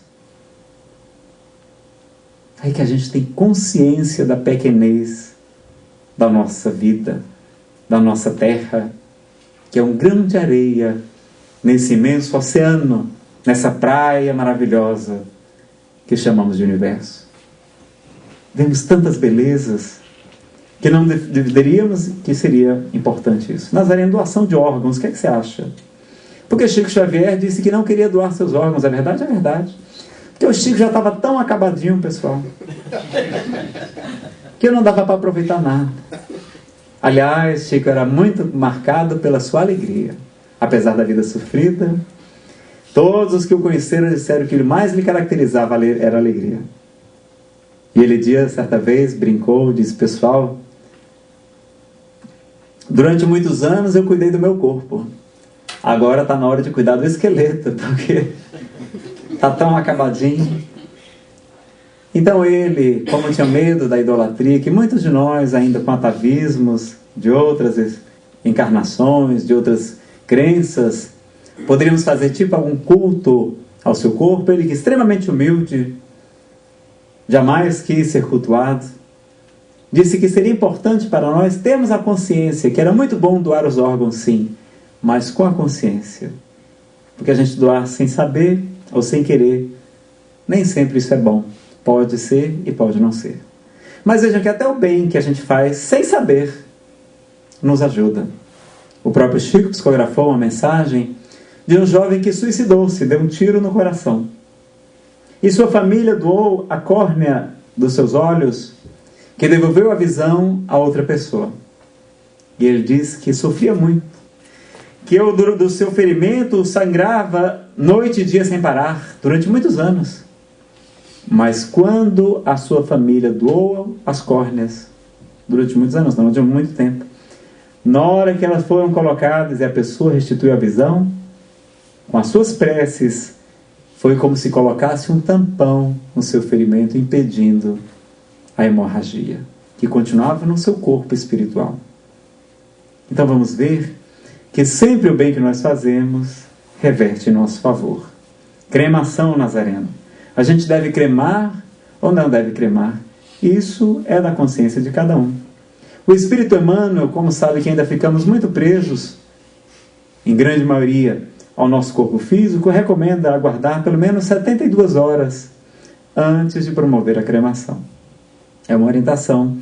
A: aí que a gente tem consciência da pequenez da nossa vida, da nossa terra, que é um grão de areia nesse imenso oceano, nessa praia maravilhosa que chamamos de universo. Vemos tantas belezas que não deveríamos, que seria importante isso. Nazareno, doação de órgãos, o que é que você acha? Porque Chico Xavier disse que não queria doar seus órgãos. É verdade? É verdade. Porque o Chico já estava tão acabadinho, pessoal, que não dava para aproveitar nada. Aliás, Chico era muito marcado pela sua alegria. Apesar da vida sofrida, todos os que o conheceram disseram que o que mais lhe caracterizava era a alegria. E ele disse, certa vez, brincou, disse: pessoal, durante muitos anos eu cuidei do meu corpo. Agora está na hora de cuidar do esqueleto, porque está tão acabadinho. Então ele, como tinha medo da idolatria, que muitos de nós ainda com atavismos de outras encarnações, de outras crenças, poderíamos fazer tipo algum culto ao seu corpo, ele que extremamente humilde, jamais quis ser cultuado, disse que seria importante para nós termos a consciência que era muito bom doar os órgãos, sim, mas com a consciência. Porque a gente doar sem saber ou sem querer, nem sempre isso é bom. Pode ser e pode não ser. Mas vejam que até o bem que a gente faz sem saber nos ajuda. O próprio Chico psicografou uma mensagem de um jovem que suicidou-se, deu um tiro no coração. E sua família doou a córnea dos seus olhos, que devolveu a visão a outra pessoa. E ele disse que sofria muito, que eu, do seu ferimento, sangrava noite e dia sem parar, durante muitos anos. Mas quando a sua família doou as córneas, durante muitos anos, não, durante muito tempo, na hora que elas foram colocadas e a pessoa restituiu a visão, com as suas preces, foi como se colocasse um tampão no seu ferimento, impedindo a hemorragia, que continuava no seu corpo espiritual. Então vamos ver que sempre o bem que nós fazemos reverte em nosso favor. Cremação nazareno. A gente deve cremar ou não deve cremar? Isso é da consciência de cada um. O Espírito Emmanuel, como sabe que ainda ficamos muito presos, em grande maioria, ao nosso corpo físico, recomenda aguardar pelo menos 72 horas antes de promover a cremação. É uma orientação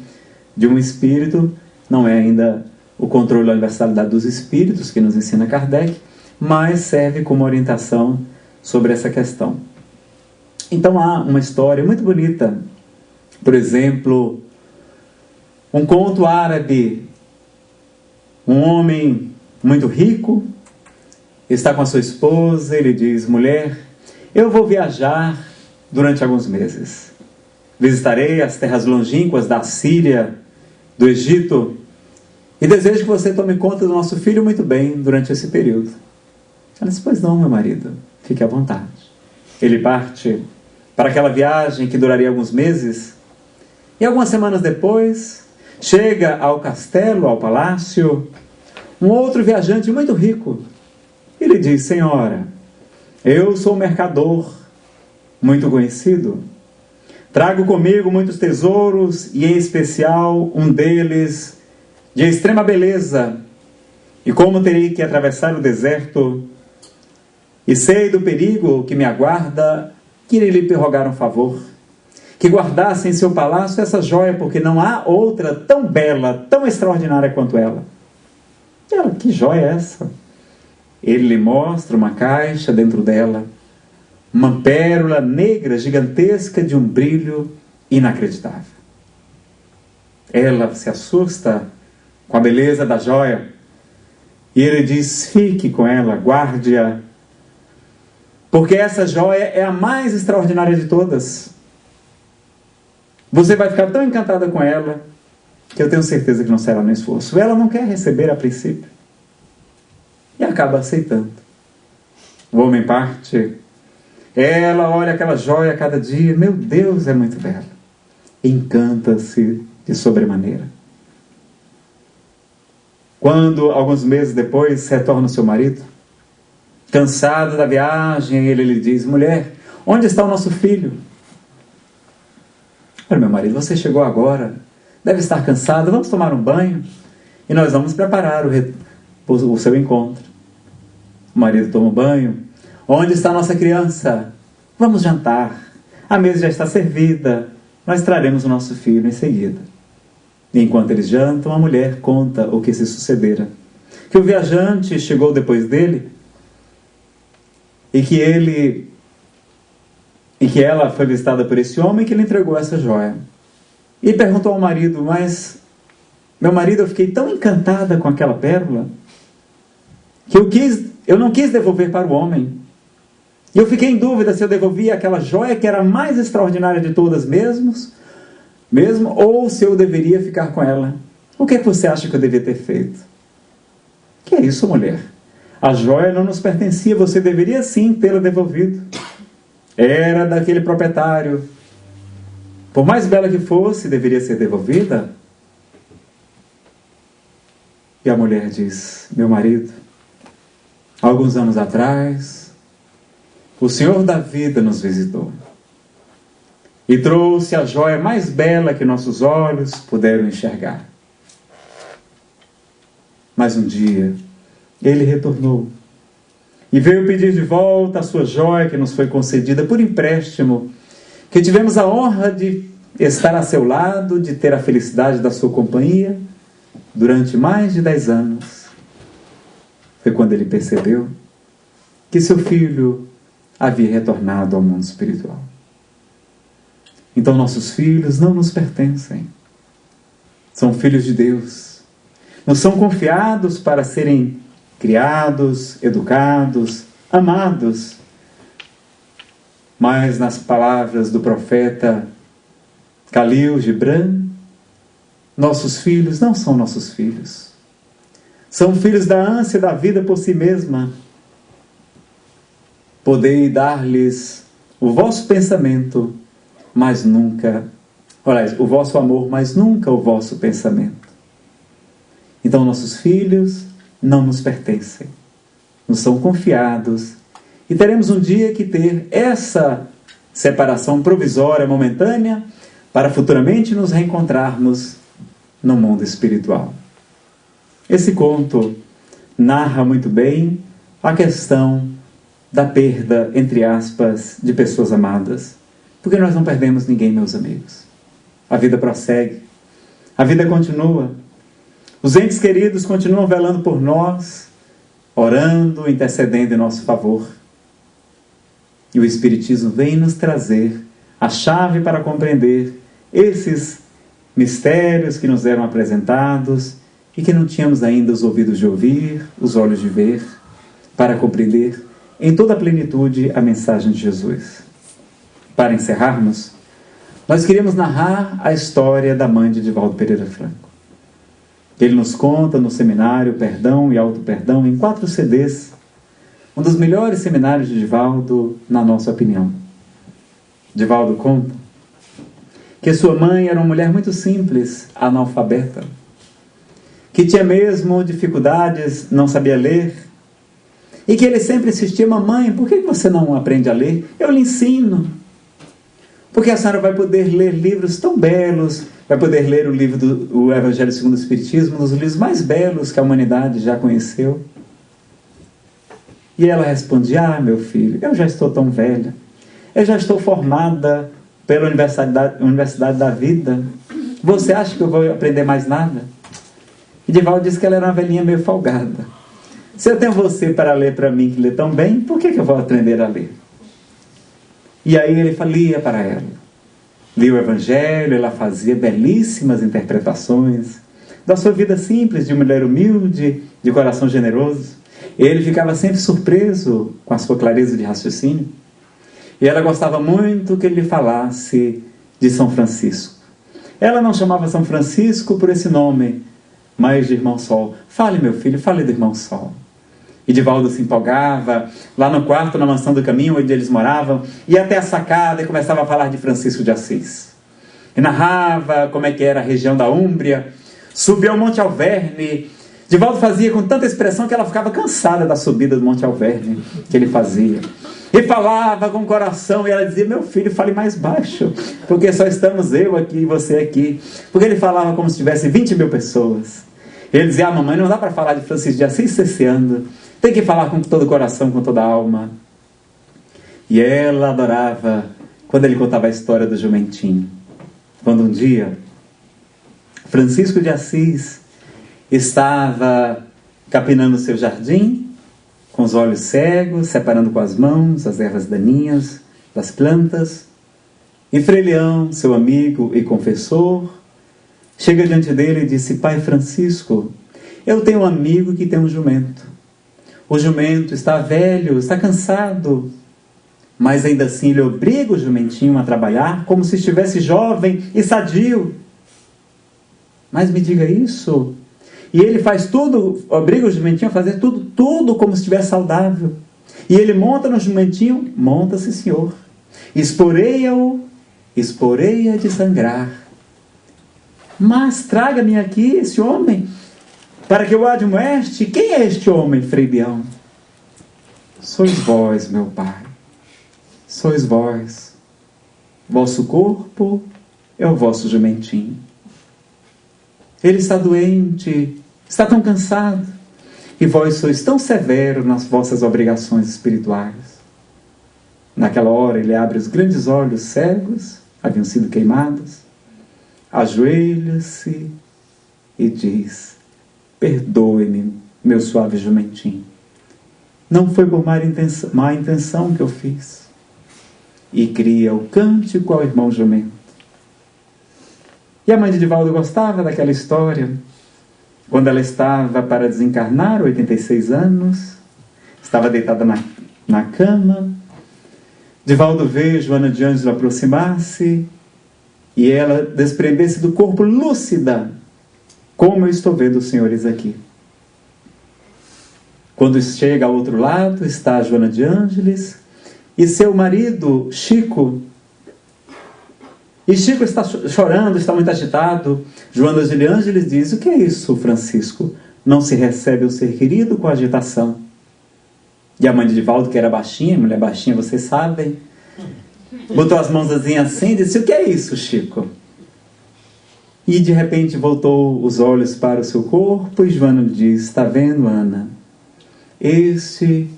A: de um espírito, não é ainda o controle da universalidade dos espíritos que nos ensina Kardec, mas serve como orientação sobre essa questão. Então há uma história muito bonita, por exemplo, um conto árabe, um homem muito rico, está com a sua esposa, ele diz: mulher, eu vou viajar durante alguns meses. Visitarei as terras longínquas da Síria, do Egito, e desejo que você tome conta do nosso filho muito bem durante esse período. Ela disse: pois não, meu marido, fique à vontade. Ele parte para aquela viagem que duraria alguns meses, e algumas semanas depois, chega ao castelo, ao palácio, um outro viajante muito rico. Ele diz: senhora, eu sou um mercador muito conhecido. Trago comigo muitos tesouros e, em especial, um deles de extrema beleza. E como terei que atravessar o deserto e sei do perigo que me aguarda, queria lhe rogar um favor, que guardasse em seu palácio essa joia, porque não há outra tão bela, tão extraordinária quanto ela. E ela: que joia é essa? Ele lhe mostra uma caixa, dentro dela uma pérola negra gigantesca de um brilho inacreditável. Ela se assusta com a beleza da joia e ele diz: fique com ela, guarde-a, porque essa joia é a mais extraordinária de todas. Você vai ficar tão encantada com ela que eu tenho certeza que não será no esforço. Ela não quer receber a princípio e acaba aceitando. O homem parte. Ela olha aquela joia a cada dia. Meu Deus, é muito bela. Encanta-se de sobremaneira. Quando, alguns meses depois, retorna o seu marido, cansado da viagem, ele lhe diz: mulher, onde está o nosso filho? Olha, meu marido, você chegou agora, deve estar cansado, vamos tomar um banho e nós vamos preparar o seu encontro. O marido toma um banho. Onde está a nossa criança? Vamos jantar. A mesa já está servida. Nós traremos o nosso filho em seguida. E enquanto eles jantam, a mulher conta o que se sucedera. Que o viajante chegou depois dele e que ela foi visitada por esse homem que lhe entregou essa joia. E perguntou ao marido: mas, meu marido, eu fiquei tão encantada com aquela pérola que eu não quis devolver para o homem. E eu fiquei em dúvida se eu devolvia aquela joia que era a mais extraordinária de todas mesmo, ou se eu deveria ficar com ela. O que é que você acha que eu devia ter feito? Que é isso, mulher? A joia não nos pertencia, você deveria sim tê-la devolvido. Era daquele proprietário. Por mais bela que fosse, deveria ser devolvida. E a mulher diz: meu marido, alguns anos atrás, o Senhor da vida nos visitou e trouxe a joia mais bela que nossos olhos puderam enxergar. Mas um dia, ele retornou e veio pedir de volta a sua joia que nos foi concedida por empréstimo, que tivemos a honra de estar a seu lado, de ter a felicidade da sua companhia durante mais de 10 anos. Foi quando ele percebeu que seu filho havia retornado ao mundo espiritual. Então nossos filhos não nos pertencem. São filhos de Deus. Nos são confiados para serem criados, educados, amados. Mas nas palavras do profeta Khalil Gibran, nossos filhos não são nossos filhos. São filhos da ânsia da vida por si mesma. Podei dar-lhes o vosso pensamento, mas nunca, o vosso amor, mas nunca o vosso pensamento. Então nossos filhos não nos pertencem, nos são confiados, e teremos um dia que ter essa separação provisória, momentânea, para futuramente nos reencontrarmos no mundo espiritual. Esse conto narra muito bem a questão da perda, entre aspas, de pessoas amadas, porque nós não perdemos ninguém, meus amigos. A vida prossegue, a vida continua. Os entes queridos continuam velando por nós, orando, intercedendo em nosso favor. E o Espiritismo vem nos trazer a chave para compreender esses mistérios que nos eram apresentados e que não tínhamos ainda os ouvidos de ouvir, os olhos de ver, para compreender em toda a plenitude a mensagem de Jesus. Para encerrarmos, nós queríamos narrar a história da mãe de Divaldo Pereira Franco. Ele nos conta no seminário Perdão e Auto-Perdão, em 4 CDs, um dos melhores seminários de Divaldo, na nossa opinião. Divaldo conta que sua mãe era uma mulher muito simples, analfabeta, que tinha mesmo dificuldades, não sabia ler, e que ele sempre insistia: mamãe, por que você não aprende a ler? Eu lhe ensino. Porque a senhora vai poder ler livros tão belos, vai poder ler o livro do Evangelho segundo o Espiritismo, um dos livros mais belos que a humanidade já conheceu. E ela respondia: meu filho, eu já estou tão velha, eu já estou formada pela Universidade da Vida, você acha que eu vou aprender mais nada? E Divaldo disse que ela era uma velhinha meio folgada. Se eu tenho você para ler para mim, que lê tão bem, por que eu vou aprender a ler? E aí ele lia para ela. Lia o Evangelho, ela fazia belíssimas interpretações da sua vida simples, de mulher humilde, de coração generoso. Ele ficava sempre surpreso com a sua clareza de raciocínio. E ela gostava muito que ele falasse de São Francisco. Ela não chamava São Francisco por esse nome, mas de Irmão Sol. Fale, meu filho, fale do Irmão Sol. E Divaldo se empolgava, lá no quarto, na mansão do caminho, onde eles moravam, ia até a sacada e começava a falar de Francisco de Assis. E narrava como é que era a região da Úmbria, subiu ao Monte Alverne. Divaldo fazia com tanta expressão que ela ficava cansada da subida do Monte Alverne que ele fazia. E falava com o coração, e ela dizia: meu filho, fale mais baixo, porque só estamos eu aqui e você aqui. Porque ele falava como se tivesse 20 mil pessoas. E ele dizia: mamãe, não dá para falar de Francisco de Assis cesseando. Tem que falar com todo o coração, com toda a alma. E ela adorava quando ele contava a história do jumentinho. Quando um dia Francisco de Assis estava capinando o seu jardim, com os olhos cegos, separando com as mãos as ervas daninhas das plantas, e Frei Leão, seu amigo e confessor, chega diante dele e disse: pai Francisco, eu tenho um amigo que tem um jumento. O jumento está velho, está cansado, mas ainda assim ele obriga o jumentinho a trabalhar como se estivesse jovem e sadio. Mas me diga isso. E ele faz tudo, obriga o jumentinho a fazer tudo como se estivesse saudável. E ele monta no jumentinho, monta-se, senhor. Esporeia-o, esporeia de sangrar. Mas traga-me aqui esse homem, para que eu admoeste. Quem é este homem, Frei Leão? Sois vós, meu pai. Sois vós. Vosso corpo é o vosso jumentinho. Ele está doente, está tão cansado, e vós sois tão severo nas vossas obrigações espirituais. Naquela hora ele abre os grandes olhos cegos, haviam sido queimados, ajoelha-se e diz: perdoe-me, meu suave jumentinho. Não foi por má intenção que eu fiz. E cria o cântico ao irmão jumento. E a mãe de Divaldo gostava daquela história. quando ela estava para desencarnar, 86 anos, estava deitada na cama. Divaldo vê Joana de Ângelo aproximar-se e ela desprender-se do corpo lúcida, como eu estou vendo os senhores aqui. Quando chega ao outro lado, está Joana de Ângeles e seu marido, Chico. E Chico está chorando, está muito agitado. Joana de Ângeles diz: o que é isso, Francisco? Não se recebe o ser querido com agitação. E a mãe de Divaldo, que era baixinha, mulher baixinha, vocês sabem, botou as mãos assim e disse: o que é isso, Chico? E de repente voltou os olhos para o seu corpo e Joana diz: está vendo, Ana? Este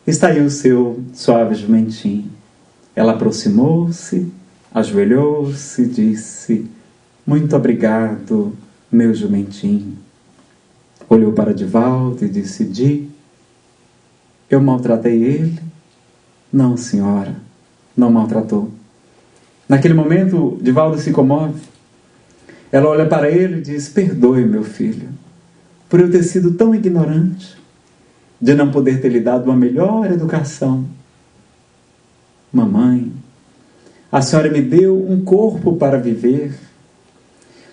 A: está aí o seu suave jumentinho. Ela aproximou-se, ajoelhou-se e disse: muito obrigado, meu jumentinho. Olhou para Divaldo e disse: Di, eu maltratei ele? Não, senhora, não maltratou. Naquele momento, Divaldo se comove. Ela olha para ele e diz: perdoe, meu filho, por eu ter sido tão ignorante, de não poder ter lhe dado uma melhor educação. Mamãe, a senhora me deu um corpo para viver,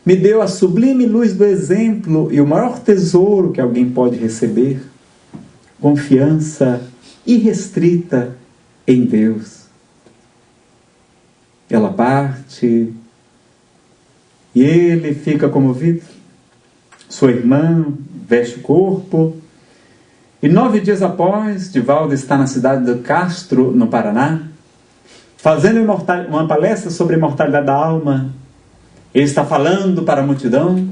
A: me deu a sublime luz do exemplo e o maior tesouro que alguém pode receber: confiança irrestrita em Deus. Ela parte e ele fica comovido. Sua irmã veste o corpo e 9 dias após, Divaldo está na cidade de Castro, no Paraná, fazendo uma palestra sobre a imortalidade da alma. Ele está falando para a multidão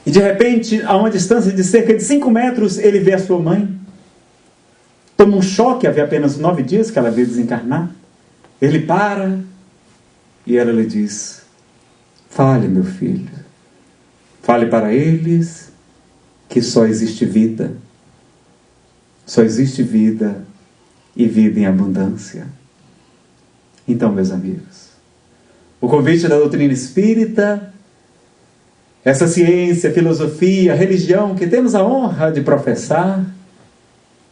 A: e de repente, a uma distância de cerca de 5 metros, ele vê a sua mãe. Toma um choque, havia apenas 9 dias que ela veio desencarnar. Ele para e ela lhe diz: fale, meu filho, fale para eles que só existe vida. Só existe vida e vida em abundância. Então, meus amigos, o convite da doutrina espírita, essa ciência, filosofia, religião que temos a honra de professar,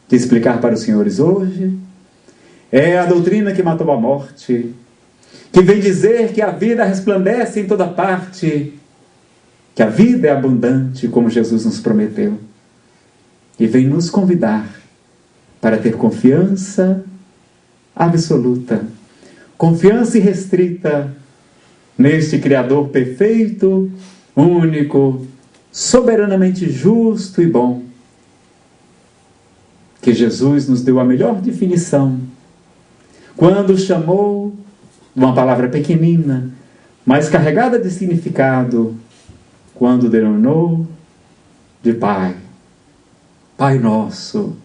A: de explicar para os senhores hoje, é a doutrina que matou a morte, que vem dizer que a vida resplandece em toda parte, que a vida é abundante, como Jesus nos prometeu, e vem nos convidar para ter confiança absoluta, confiança irrestrita neste Criador perfeito, único, soberanamente justo e bom, que Jesus nos deu a melhor definição quando chamou de uma palavra pequenina, mas carregada de significado, quando denominou de Pai. Pai nosso,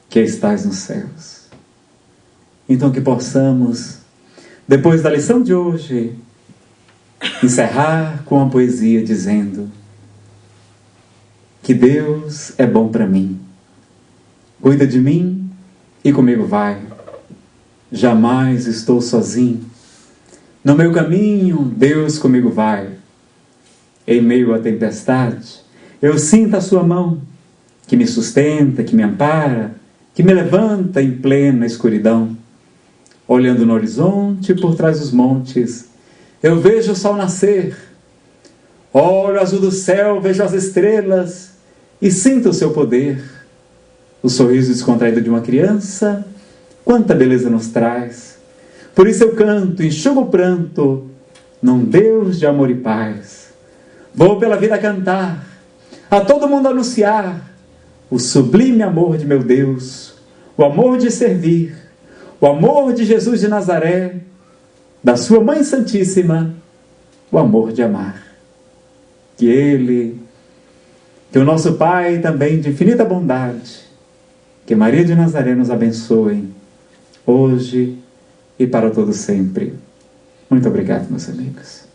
A: que estais nos céus. Então que possamos, depois da lição de hoje, encerrar com a poesia dizendo que Deus é bom para mim, cuida de mim e comigo vai. Jamais estou sozinho. No meu caminho, Deus comigo vai. Em meio à tempestade, eu sinto a sua mão, que me sustenta, que me ampara, que me levanta em plena escuridão. Olhando no horizonte, por trás dos montes, eu vejo o sol nascer. Olho o azul do céu, vejo as estrelas e sinto o seu poder. O sorriso descontraído de uma criança, quanta beleza nos traz. Por isso eu canto, enxugo o pranto, num Deus de amor e paz. Vou pela vida cantar, a todo mundo anunciar o sublime amor de meu Deus, o amor de servir, o amor de Jesus de Nazaré, da sua Mãe Santíssima, o amor de amar. Que Ele, que o nosso Pai também de infinita bondade, que Maria de Nazaré nos abençoe, hoje e para todo sempre. Muito obrigado, meus amigos.